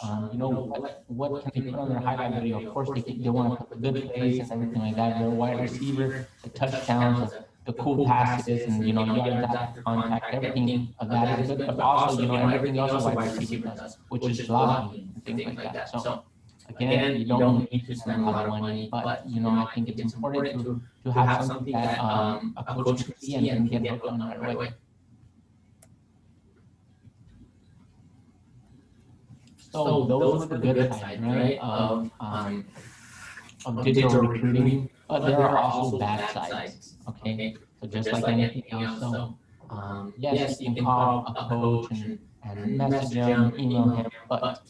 what can they put on their highlight video? Of course, they want to put the good plays and everything like that. Their wide receiver, the touchdowns, the cool passes, and yards after contact, everything of that is good. But also, everything else a wide receiver does, which is blocking and things like that. So again, you don't need to spend a lot of money, but I think it's important to have something that a coach can see and get hooked on right away. So those were the good sides, right, of digital recruiting, but there are also bad sides, okay? So just like anything else, so yes, you can call a coach and message him, email him, but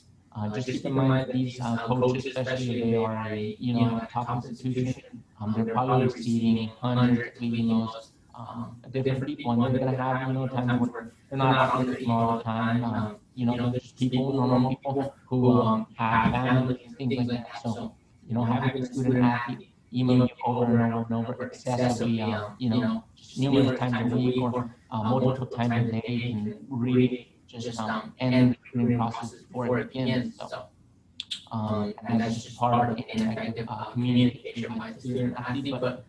Just keep in mind that these coaches, especially if they are a top institution, they're probably receiving hundreds of emails, different people, and they're gonna have times where they're not on their email all the time. They're just people, normal people who have families, things like that. So having a student athlete email you over and over and over excessively, just numerous times a week or multiple times a day can really just end the recruiting process before it begins. So, and that's just part of ineffective communication by the student athlete. But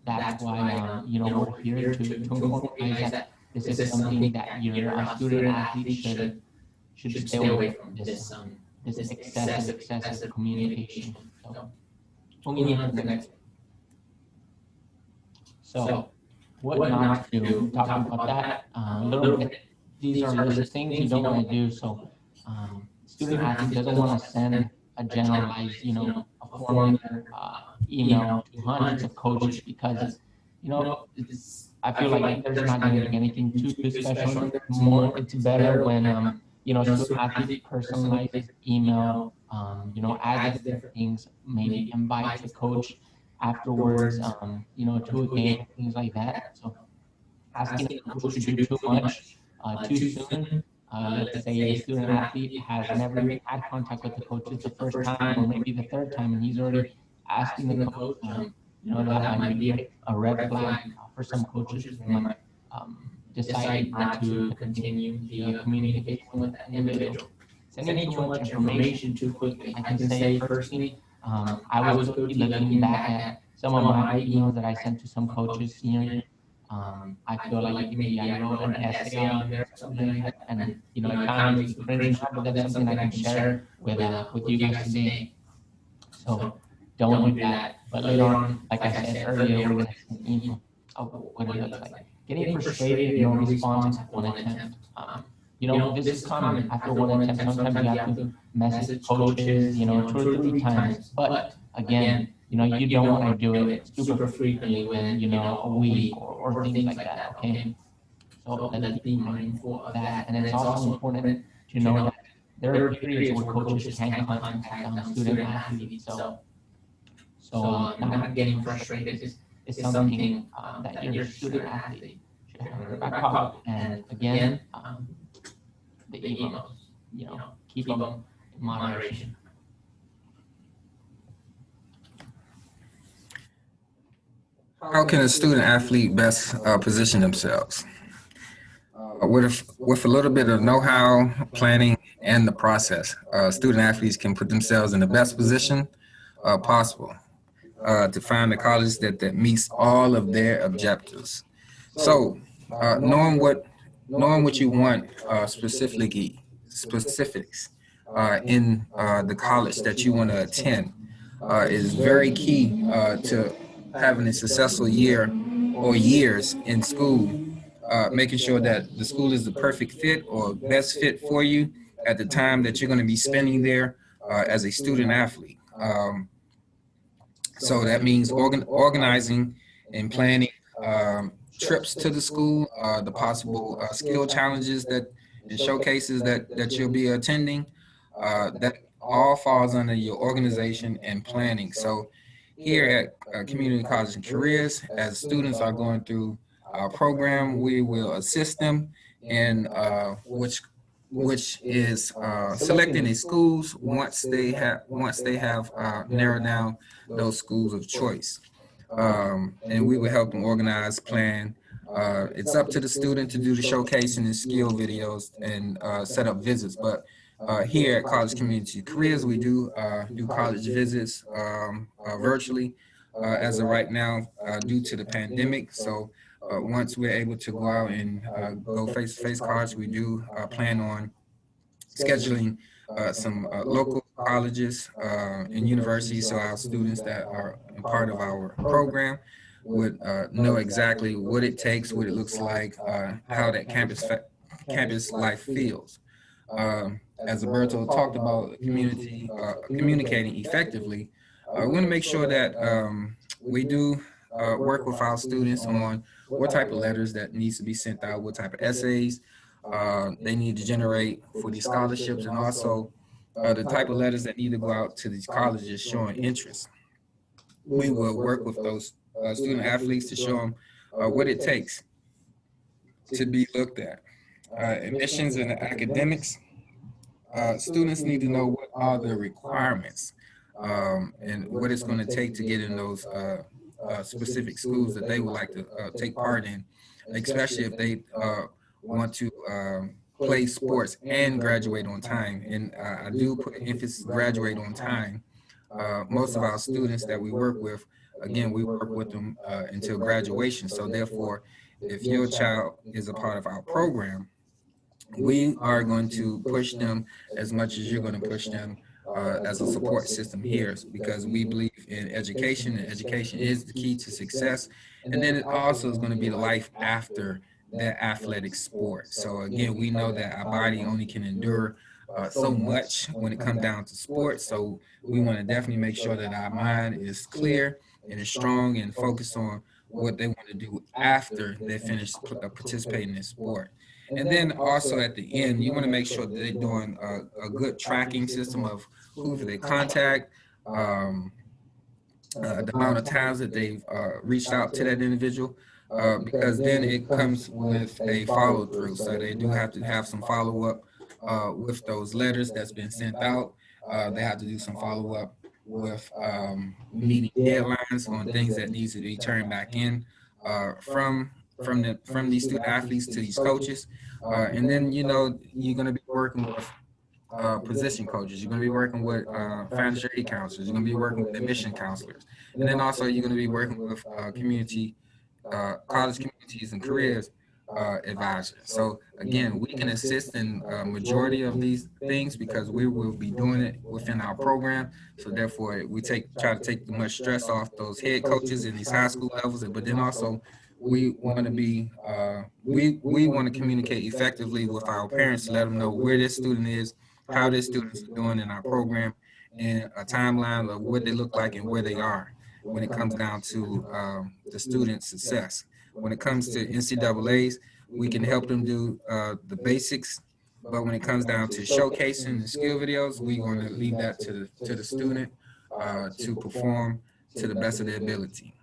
that's why we're here to inform you guys that this is something that your student athlete should stay away from, this excessive communication. So, moving on to the next. So, what not to do? Talking about that a little bit. These are lists of things you don't want to do. So, student athlete doesn't want to send a generalized, a formal email to hundreds of coaches because, I feel like there's not going to be anything too special. It's better when, student athlete personalizes email, adds different things, maybe invites the coach afterwards, to a game, things like that. So asking a coach to do too much too soon. Let's say a student athlete has never even had contact with the coach. It's the first time or maybe the third time, and he's already asking the coach. That might be a red flag for some coaches. They might decide not to continue the communication with that individual. Sending too much information too quickly. I can say personally, I was looking back at some of my emails that I sent to some coaches senior year. I feel like maybe I wrote an essay on there or something like that, and it kind of makes me cringe, but that's something I can share with you guys today. So don't do that. But later on, like I said earlier, we're gonna send info of what it looks like. Getting frustrated, response at one attempt. This is common after one attempt. Sometimes you have to message coaches, 2 or 3 times. But again, you don't want to do it super frequently within, a week or things like that, okay? So let's be mindful of that. And it's also important to know that there are periods where coaches can contact student athletes. So not getting frustrated is something that your student athlete should have in their back pocket. And again, the emails, keep them in moderation. How can a student athlete best position themselves? With a little bit of know-how, planning, and the process, student athletes can put themselves in the best position possible to find a college that meets all of their objectives. So, knowing what you want specifics in the college that you want to attend is very key to having a successful year or years in school, making sure that the school is the perfect fit or best fit for you at the time that you're going to be spending there as a student athlete. So that means organizing and planning trips to the school, the possible skill challenges and showcases that you'll be attending. That all falls under your organization and planning. So here at Community College and Careers, as students are going through our program, we will assist them in which is selecting the schools once they have narrowed down those schools of choice, and we will help them organize, plan. It's up to the student to do the showcasing and skill videos and set up visits, but here at College Community Careers, we do college visits virtually as of right now due to the pandemic. So once we're able to go out and go face-to-face college, we do plan on scheduling some local colleges and universities so our students that are a part of our program would know exactly what it takes, what it looks like, how that campus life feels. As Alberto talked about communicating effectively, we want to make sure that we do work with our students on what type of letters that needs to be sent out, what type of essays they need to generate for these scholarships, and also the type of letters that need to go out to these colleges showing interest. We will work with those student athletes to show them what it takes to be looked at. Admissions and academics, students need to know what are the requirements and what it's going to take to get in those specific schools that they would like to take part in, especially if they want to play sports and graduate on time. And I do put emphasis graduate on time. Most of our students that we work with, again, we work with them until graduation. So therefore, if your child is a part of our program, we are going to push them as much as you're going to push them as a support system here, because we believe in education, and education is the key to success. And then it also is going to be the life after that athletic sport. So again, we know that our body only can endure so much when it comes down to sports. So we want to definitely make sure that our mind is clear and is strong and focused on what they want to do after they finish participating in sport. And then also at the end, you want to make sure that they're doing a good tracking system of who they contact, the amount of times that they've reached out to that individual, because then it comes with a follow through. So they do have to have some follow up with those letters that's been sent out. They have to do some follow up with meeting deadlines on things that needs to be turned back in from these student athletes to these coaches. And then, you know, you're going to be working with position coaches. You're going to be working with financial aid counselors. You're going to be working with admission counselors. And then also you're going to be working with college communities and careers advisors. So again, we can assist in majority of these things because we will be doing it within our program. So therefore, we try to take the much stress off those head coaches in these high school levels. But then also, we want to be we want to communicate effectively with our parents to let them know where this student is, how their students are doing in our program, and a timeline of what they look like and where they are when it comes down to the student success. When it comes to NCAAs, we can help them do the basics, but when it comes down to showcasing the skill videos, we're going to leave that to the student to perform to the best of their ability.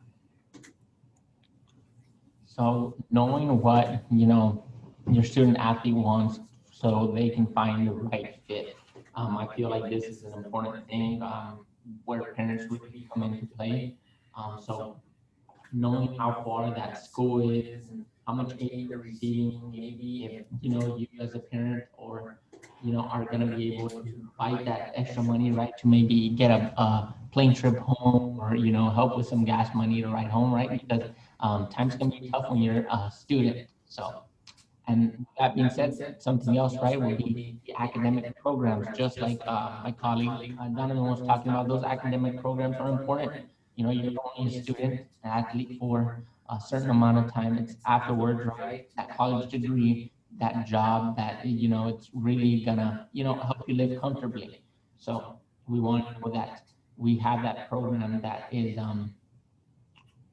So knowing what, you know, your student athlete wants so they can find the right fit. I feel like this is an important thing where parents really come into play. So knowing how far that school is and how much aid they're receiving, maybe if, you know, you as a parent or, you know, are going to be able to provide that extra money, right, to maybe get a plane trip home or, you know, help with some gas money to ride home, right? Because times can be tough when you're a student. So, and that being said, something else, right, would be the academic programs, just like my colleague Donovan was talking about. Those academic programs are important. You know, you're only a student, an athlete for a certain amount of time. It's afterwards, right? That college degree, that job, that, you know, it's really gonna, you know, help you live comfortably. So we want to know that we have that program that is,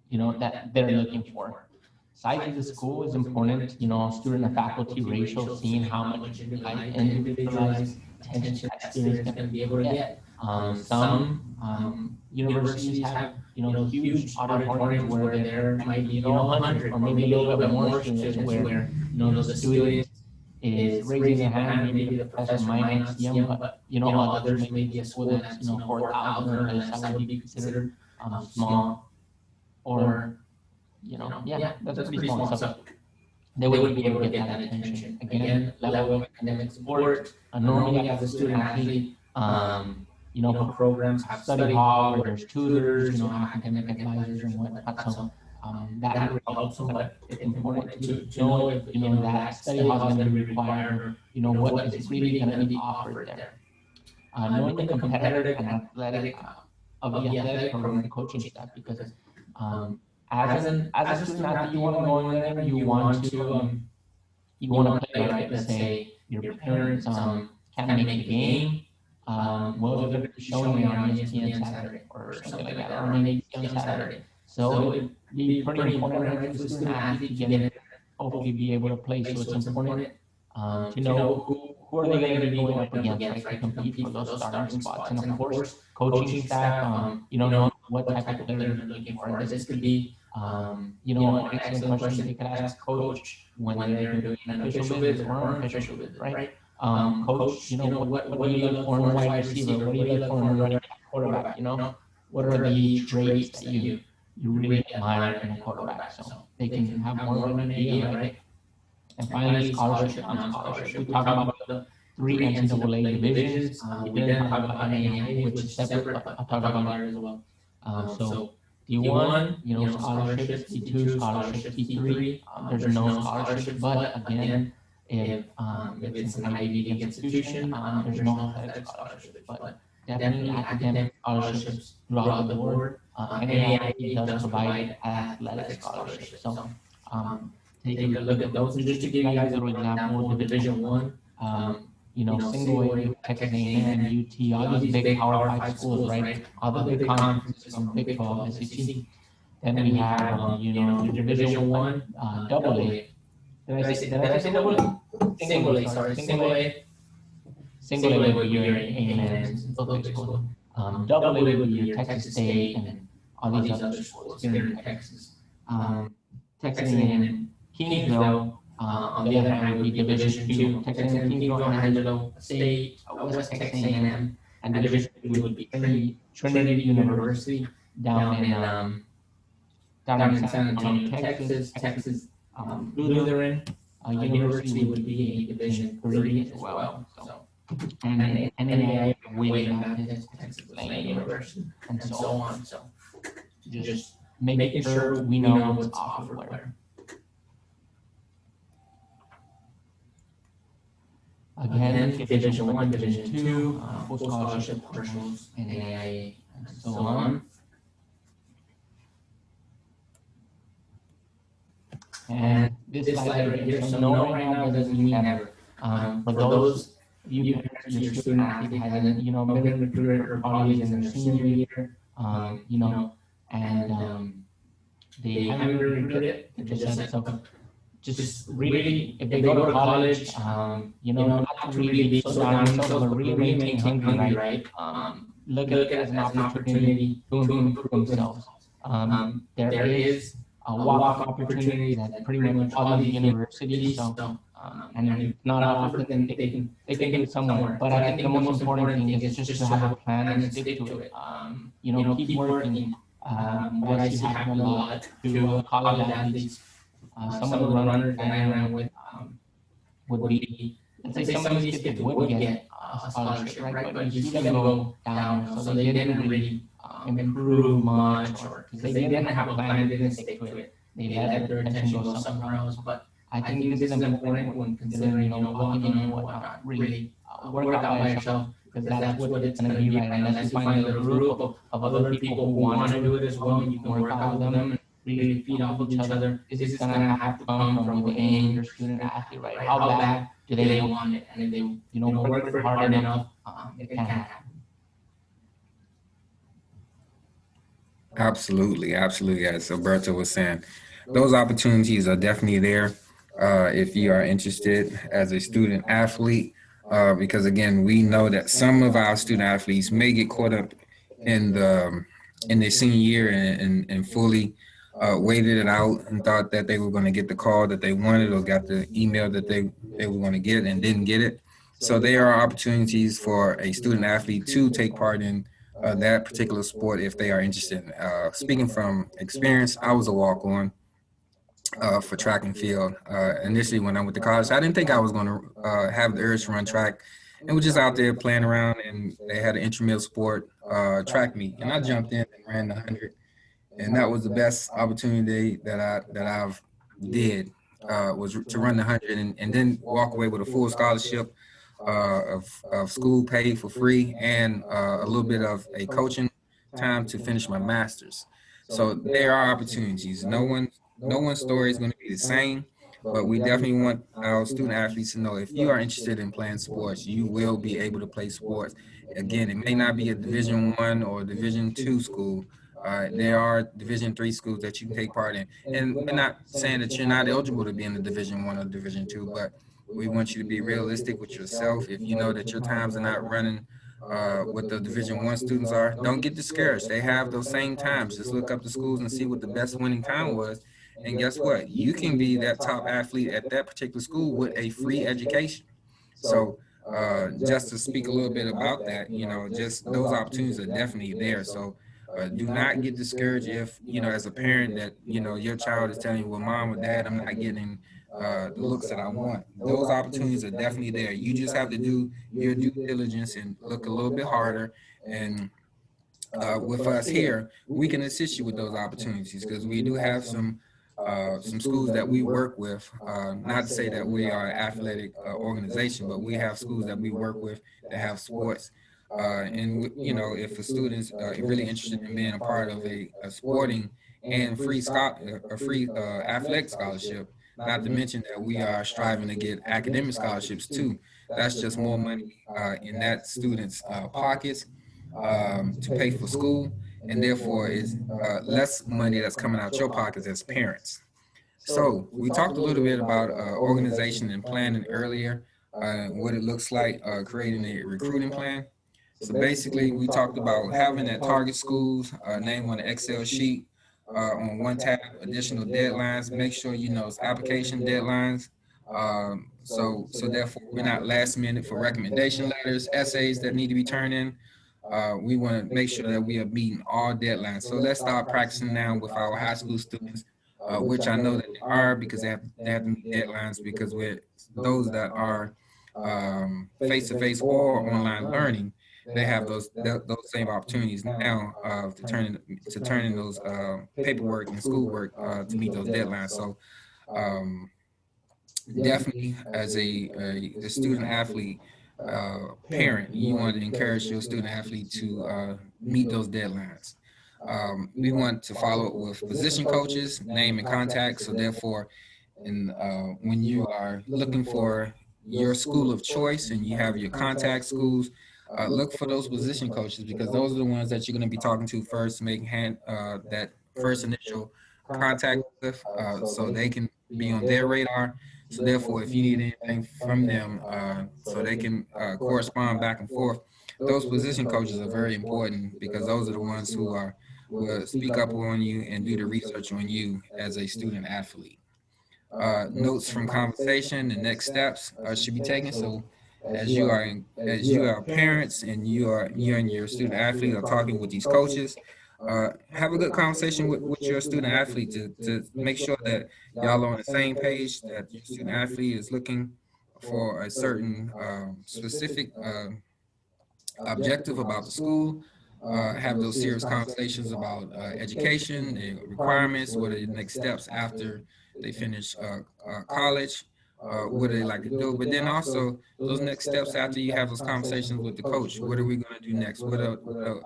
you know, that they're looking for. Size of the school is important, you know, student to faculty ratio, seeing how much individualized attention that students can be able to get. Some universities have, you know, huge auditoriums where there might be, you know, 100 or maybe a little bit more students where, you know, the student is raising their hand, maybe the professor might not see them, but, you know, others may be a school that's, you know, 4,000 or less, that would be considered small, or, you know, yeah, that's pretty small. So they wouldn't be able to get that attention. Again, level of academic support. Normally, as a student athlete, you know, programs have study hall, there's tutors, you know, academic advisors and whatnot. So that really helps them. But it's important to know if, you know, that study hall is going to be required, or, you know, what is really going to be offered there. Knowing the competitive and athletic of the athletic program and coaching staff, because as a student athlete, you want to go in there, you want to play, right? Let's say your parents can't make the game. Well, they're going to be showing you on ESPN Saturday or something like that, or maybe on Saturday. So it'd be pretty important, right, for the student athlete to get in, hopefully be able to play. So it's important to know who are they going to be going up against, right, to compete for those starting spots. And of course, coaching staff, know what type of player they're looking for. And this could be, an excellent question they could ask coach when they're doing an official visit or unofficial visit, right? Coach, what do you look for in a wide receiver? What do you look for in a running back, quarterback? What are the traits that you really admire in a quarterback? So they can have more of an idea, right? And finally, scholarship on scholarship. We talked about the three NCAA divisions. We didn't talk about NAIA, which is separate, but I'll talk about it as well. So D1, scholarships, D2 scholarships, D3, there's no scholarship, but again, if it's an Ivy League institution, there's no athletic scholarship, but definitely academic scholarships throughout the board. NAIA does provide athletic scholarships. So take a look at those. And just to give you guys a little example, Division One, single A, Texas A&M, UT, all these big Power 5 schools, right? All the big conferences from Big 12, SEC. Then we have, your Division One, double A. Did I say double A? Single A, sorry. Single A would be your A&M, those big schools. Double A would be your Texas State and all these other schools here in Texas. Texas A&M, Kingsville, on the other hand, would be Division Two. Texas A&M, Kingsville, Angelo State, West Texas A&M, and Division Three would be Trinity University down in San Antonio, Texas. Lutheran University would be a Division Three as well. So, and NAIA, Wayne Baptist, Texas Lane University, and so on. So, just making sure we know what's offered where. Again, Division One, Division Two, full scholarship, partials, NAIA, and so on. And this slide right here, so no right now doesn't mean never. For those your student athlete hasn't, been recruited or probably is in their senior year, and they haven't been recruited, just really, if they go to college, not to really be so down themselves, but really maintain hungry, right? Look at it as an opportunity to improve themselves. There is walk opportunities at pretty much all of the universities, so and it's not often they can get somewhere. But I think the most important thing is just to have a plan and stick to it. Keep working. Yes, you have a lot to college athletes. Some of the runners that I ran with would be, let's say some of these kids would get a scholarship, right? But you see them go down, so they didn't really improve much, or because they didn't have a plan, they didn't stick to it. They let their attention go somewhere else. But I think this is important when considering, walking and whatnot. Really work out by yourself, because that's what it's going to be, right? Unless you find a little group of other people who want to do it as well, and you can work out with them and really feed off each other. This is going to have to come from within your student athlete, right? How bad do they want it? And if they, work for it hard enough, it can happen. Absolutely, as Alberto was saying, those opportunities are definitely there if you are interested as a student athlete, because again, we know that some of our student athletes may get caught up in their senior year and fully waited it out and thought that they were going to get the call that they wanted or got the email that they were going to get and didn't get it. So there are opportunities for a student athlete to take part in that particular sport if they are interested. Speaking from experience, I was a walk-on for track and field. Initially, when I went to college, I didn't think I was going to have the urge to run track, and was just out there playing around. And they had an intramural sport track meet, and I jumped in and ran the 100, and that was the best opportunity that I've did was to run the 100, and then walk away with a full scholarship of school paid for free, and a little bit of a coaching time to finish my master's. So there are opportunities. No one's story is going to be the same, but we definitely want our student athletes to know if you are interested in playing sports, you will be able to play sports. Again, it may not be a Division I or Division II school. There are Division III schools that you can take part in, and we're not saying that you're not eligible to be in the Division I or Division II, but We want you to be realistic with yourself. If you know that your times are not running what the Division I students are, don't get discouraged. They have those same times. Just look up the schools and see what the best winning time was. And guess what? You can be that top athlete at that particular school with a free education. So just to speak a little bit about that, just those opportunities are definitely there. So do not get discouraged if, as a parent that, your child is telling you, well, mom or dad, I'm not getting the looks that I want. Those opportunities are definitely there. You just have to do your due diligence and look a little bit harder. And with us here, we can assist you with those opportunities because we do have some schools that we work with. Not to say that we are an athletic organization, but we have schools that we work with that have sports. And if a student's really interested in being a part of a sporting and free athletic scholarship, not to mention that we are striving to get academic scholarships too. That's just more money in that student's pockets to pay for school, and therefore is less money that's coming out your pockets as parents. So we talked a little bit about organization and planning earlier, what it looks like creating a recruiting plan. So basically, we talked about having that target schools name on the Excel sheet on one tab, additional deadlines. Make sure you know it's application deadlines. So therefore, we're not last minute for recommendation letters, essays that need to be turned in. We want to make sure that we are meeting all deadlines. So let's start practicing now with our high school students, which I know that they are because they have to meet deadlines because with those that are face-to-face or online learning, they have those same opportunities now to turn in those paperwork and schoolwork to meet those deadlines. So um, definitely as a student athlete parent, you want to encourage your student athlete to meet those deadlines. We want to follow up with position coaches, name and contact. So therefore, when you are looking for your school of choice and you have your contact schools, look for those position coaches because those are the ones that you're going to be talking to first, making that first initial contact with, so they can be on their radar. So therefore, if you need anything from them, so they can correspond back and forth, those position coaches are very important because those are the ones who will speak up on you and do the research on you as a student athlete. Notes from conversation and next steps should be taken. So as you are parents and you and your student athlete are talking with these coaches, have a good conversation with your student athlete to make sure that y'all are on the same page, that your student athlete is looking for a certain specific objective about the school. Have those serious conversations about education, the requirements, what are the next steps after they finish college, what do they like to do, but then also those next steps after you have those conversations with the coach. What are we going to do next? What are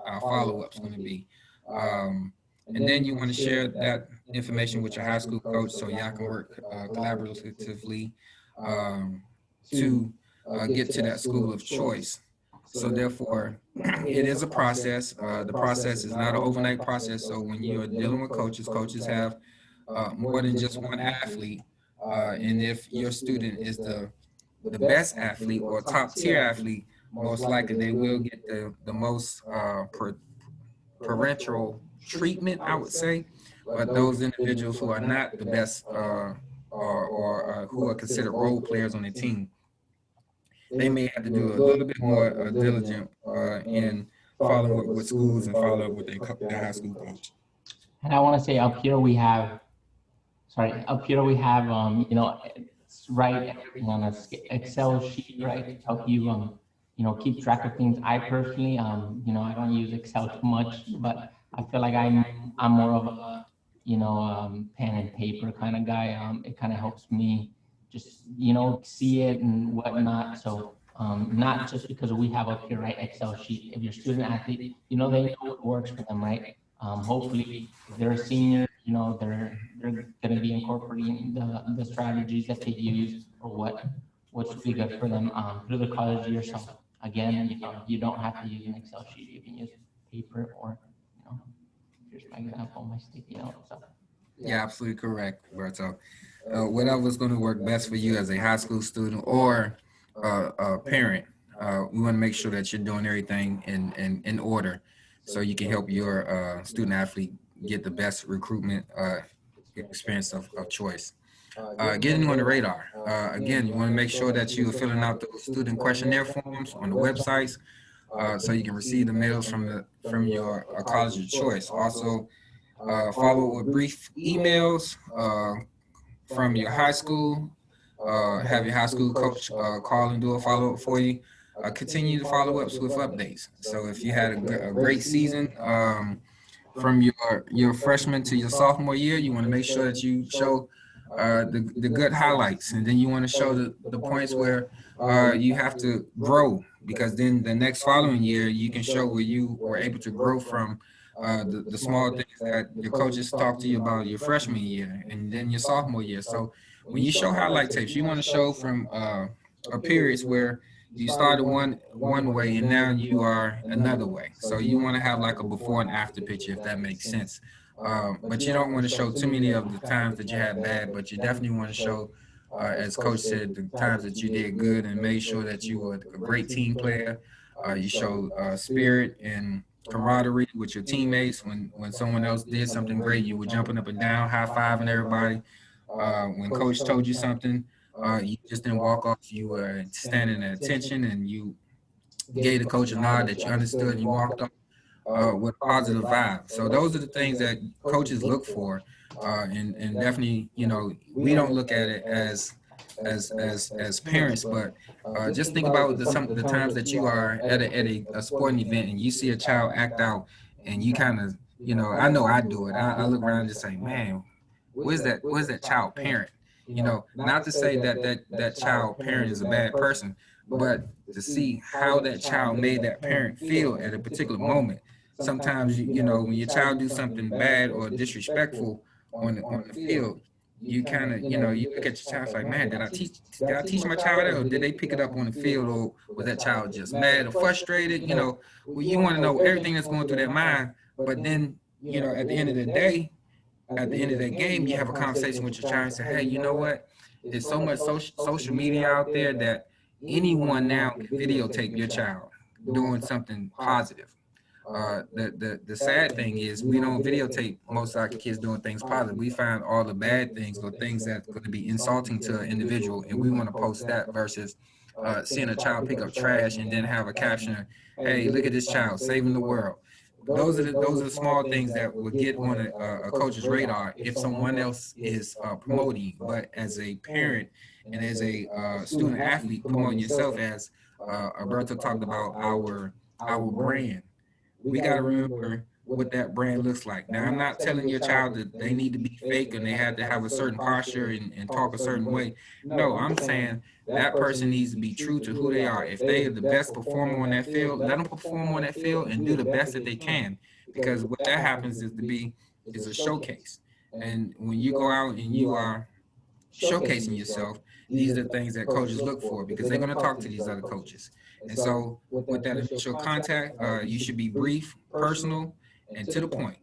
our follow-ups going to be? And then you want to share that information with your high school coach so y'all can work collaboratively to get to that school of choice. So therefore, it is a process. The process is not an overnight process. So when you're dealing with coaches, coaches have more than just one athlete. And if your student is the best athlete or top tier athlete, most likely they will get the most parental treatment, I would say. But those individuals who are not the best or who are considered role players on the team, they may have to do a little bit more diligent in following up with schools and follow up with their high school coach. And I want to say up here we have, write everything on a Excel sheet, right, to help you, keep track of things. I personally, I don't use Excel too much, but I feel like I'm more of a, pen and paper kind of guy. It kind of helps me just, see it and whatnot. So, not just because we have up here, right, Excel sheet. If you're a student athlete, they know what works for them, right? Hopefully, if they're a senior, they're going to be incorporating the strategies that they use or what's really good for them through the college year. So again, you don't have to use an Excel sheet. You can use paper or, here's my example, my sticky note. So Yeah, absolutely correct, Berto. whatever's going to work best for you as a high school student or a parent. We want to make sure that you're doing everything in order so you can help your student athlete get the best recruitment experience of choice. Getting on the radar. Again, you want to make sure that you are filling out those student questionnaire forms on the websites so you can receive the mails from your college of choice. Also, follow with brief emails from your high school. Have your high school coach call and do a follow up for you. Continue to follow ups with updates. So if you had a great season from your freshman to your sophomore year, you want to make sure that you show the good highlights, and then you want to show the points where you have to grow, because then the next following year you can show where you were able to grow from the small things that your coaches talked to you about your freshman year and then your sophomore year. So when you show highlight tapes, you want to show from periods where you started one way and now you are another way. So you want to have like a before and after picture, if that makes sense. But you don't want to show too many of the times that you had bad, but you definitely want to show, as coach said, the times that you did good and made sure that you were a great team player. You showed spirit and camaraderie with your teammates. When someone else did something great, you were jumping up and down, high fiving everybody. When coach told you something, you just didn't walk off. You were standing at attention and you gave the coach a nod that you understood and you walked off with a positive vibe. So those are the things that coaches look for, and definitely, we don't look at it as parents, but just think about the times that you are at a sporting event and you see a child act out, and you kind of, I know I do it. I look around and just say, man, where's that child parent? Not to say that child parent is a bad person, but to see how that child made that parent feel at a particular moment. Sometimes when your child do something bad or disrespectful on the field, you kind of you look at your child like, man, did I teach my child that, or did they pick it up on the field, or was that child just mad or frustrated? Well, you want to know everything that's going through their mind, but then at the end of the day, at the end of that game, you have a conversation with your child and say, hey, you know what? There's so much social media out there that anyone now can videotape your child doing something positive. The sad thing is we don't videotape most of our kids doing things positive. We find all the bad things or things that's going to be insulting to an individual, and we want to post that versus seeing a child pick up trash and then have a caption, hey, look at this child saving the world. Those are the small things that would get on a coach's radar if someone else is promoting you. But as a parent and as a student athlete, promoting yourself, as Alberto talked about our brand, we got to remember what that brand looks like. Now, I'm not telling your child that they need to be fake and they have to have a certain posture and talk a certain way. No, I'm saying that person needs to be true to who they are. If they are the best performer on that field, let them perform on that field and do the best that they can. Because what that happens is a showcase. And when you go out and you are showcasing yourself, these are the things that coaches look for, because they're going to talk to these other coaches. And so with that initial contact, you should be brief, personal, and to the point.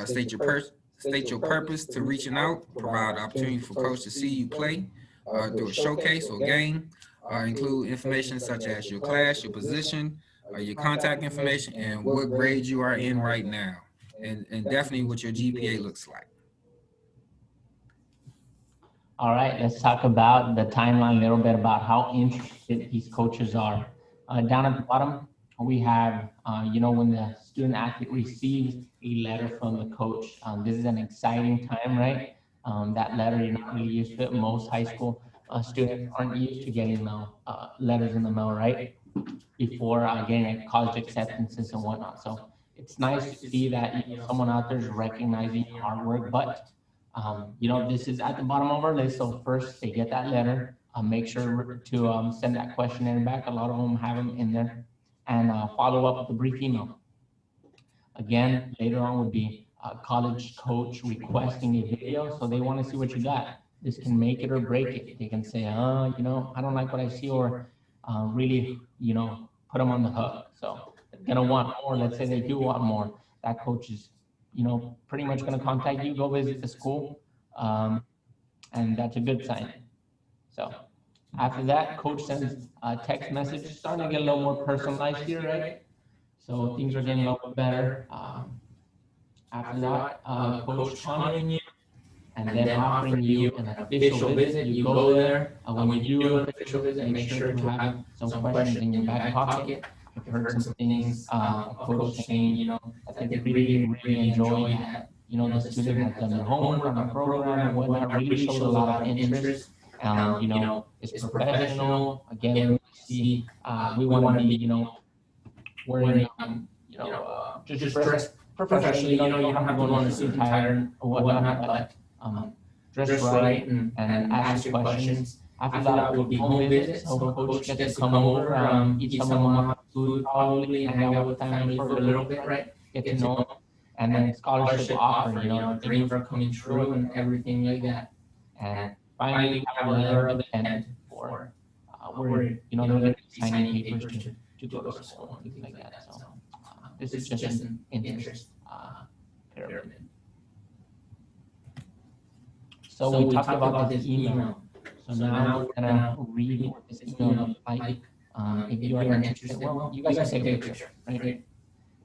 State your purpose to reaching out, provide opportunity for coach to see you play through a showcase or game. Include information such as your class, your position, your contact information, and what grade you are in right now, and definitely what your GPA looks like. All right, let's talk about the timeline, a little bit about how interested these coaches are. Down at the bottom, we have, when the student athlete receives a letter from the coach. This is an exciting time, right? That letter, you're not really used to it. Most high school students aren't used to getting letters in the mail, right? Before getting college acceptances and whatnot. So it's nice to see that someone out there is recognizing your hard work, but this is at the bottom of our list. So first, they get that letter. Make sure to send that questionnaire back. A lot of them have them in there, and follow up with a brief email. Again, later on would be a college coach requesting a video, so they want to see what you got. This can make it or break it. They can say, I don't like what I see, or really, put them on the hook. So they're gonna want more. Let's say they do want more. That coach is, pretty much gonna contact you, go visit the school, and that's a good sign. So after that, coach sends a text message, starting to get a little more personalized here, right? So things are getting a little bit better. After that, coach calling you and then offering you an official visit. You go there. When you do an official visit, make sure to have some questions in your back pocket. I've heard some things, a coach saying, that they really enjoy that, the student has done their homework on the program and whatnot, really shows a lot of interest. It's professional. Again, we want to be, wearing, just dress professionally. You don't have to go on a suit and tie or whatnot, but dress right and ask your questions. After that would be home visits. So coach gets to come over, eat some of my food probably, hang out with family for a little bit, right? Get to know them. And then scholarship offer, dreams are coming true and everything like that. And finally, we have a letter of intent for where, they're going to be signing papers to go to school and things like that. So this is just an interest pyramid. So we talked about this email. So now we're gonna read what this email looks like. If you are interested, well, you guys can take a picture, right?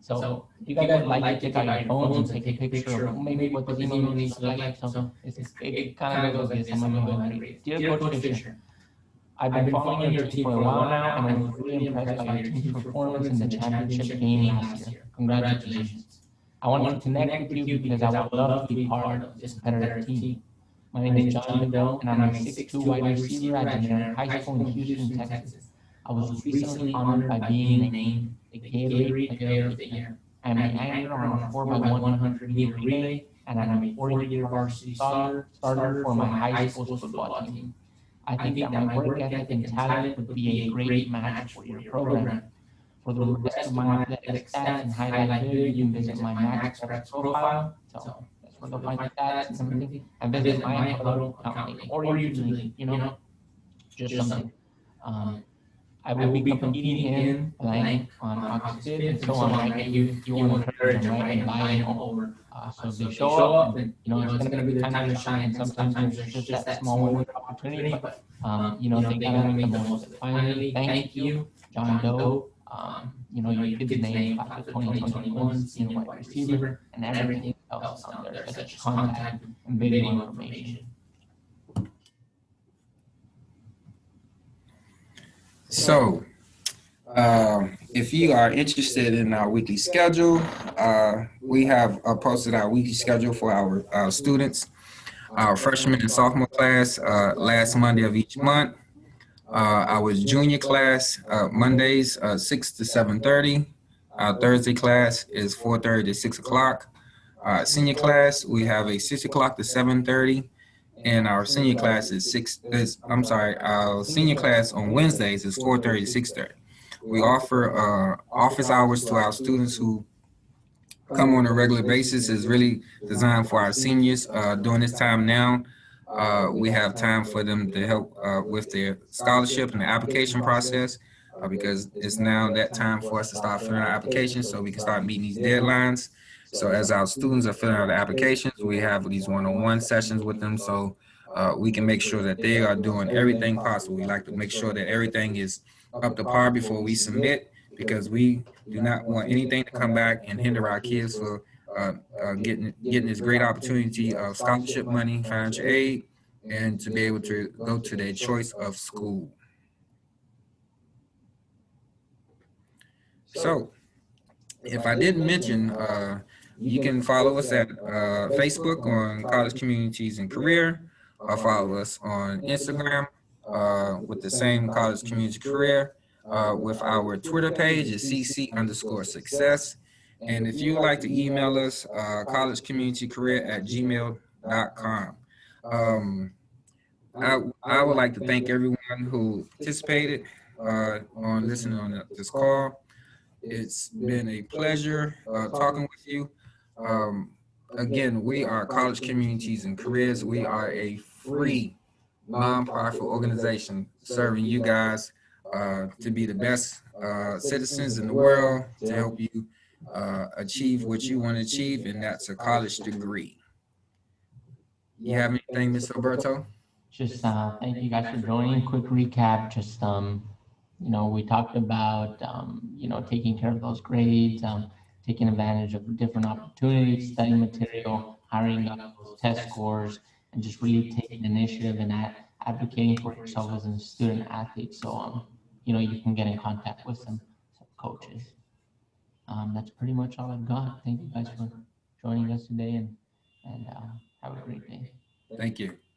So if you guys would like to take out your phones and take a picture of maybe what this email needs to look like. So it kind of goes like this. I'm gonna go ahead and read it. Dear Coach Fisher, I've been following your team for a while now, and I was really impressed by your team's performance in the championship game last year. Congratulations. I want to connect with you because I would love to be part of this competitive team. My name is John DeVille, and I'm a 6'2" wide receiver at Generic High School in Houston, Texas. I was recently honored by being named the Gatorade Player of the Year. I'm an angler on a 4x100-meter relay, and I'm a 4-year varsity starter for my high school football team. I think that my work ethic and talent would be a great match for your program. For the rest of my athletic stats and highlight video, you can visit my Max Preps profile. So that's where they'll find the stats and everything. And visit my Huddle account link, or usually, just something. I will be competing in blank on August 5th and so on, right? You want to encourage them, right? And buy in over. So if they show up, and, it's going to be the time to shine. Sometimes there's just that small window opportunity, but, they got to make the most of it. Finally, thank you, John Doe. Your kid's name, class of 2021, senior wide receiver, and everything else on there, such as contact and video information. So, if you are interested in our weekly schedule, we have posted our weekly schedule for our students. Our freshman and sophomore class last Monday of each month. Our junior class Mondays 6 to 7:30. Our Thursday class is 4:30 to 6 o'clock. Senior class we have a 6 o'clock to 7:30. And our senior class our senior class on Wednesdays is 4:30 to 6:30. We offer office hours to our students who come on a regular basis. Is really designed for our seniors. During this time now, we have time for them to help with their scholarship and the application process because it's now that time for us to start filling out applications so we can start meeting these deadlines. So as our students are filling out the applications, we have these one-on-one sessions with them so we can make sure that they are doing everything possible. We like to make sure that everything is up to par before we submit because we do not want anything to come back and hinder our kids for getting this great opportunity of scholarship money, financial aid, and to be able to go to their choice of school. So if I didn't mention, you can follow us at Facebook on College Communities and Career, or follow us on Instagram with the same College Community Career. With our Twitter page is cc_success. And if you'd like to email us, collegecommunitycareer@gmail.com. I would like to thank everyone who participated on listening on this call. It's been a pleasure talking with you. Again, we are College Communities and Careers. We are a free nonprofit organization serving you guys to be the best citizens in the world, to help you achieve what you want to achieve, and that's a college degree. You have anything, Mr. Alberto? just thank you guys for joining. Quick recap, just we talked about taking care of those grades, taking advantage of different opportunities, studying material, hiring up those test scores, and just really taking initiative and advocating for yourself as a student athlete. So you can get in contact with some coaches. That's pretty much all I've got. Thank you guys for joining us today, and have a great day. Thank you.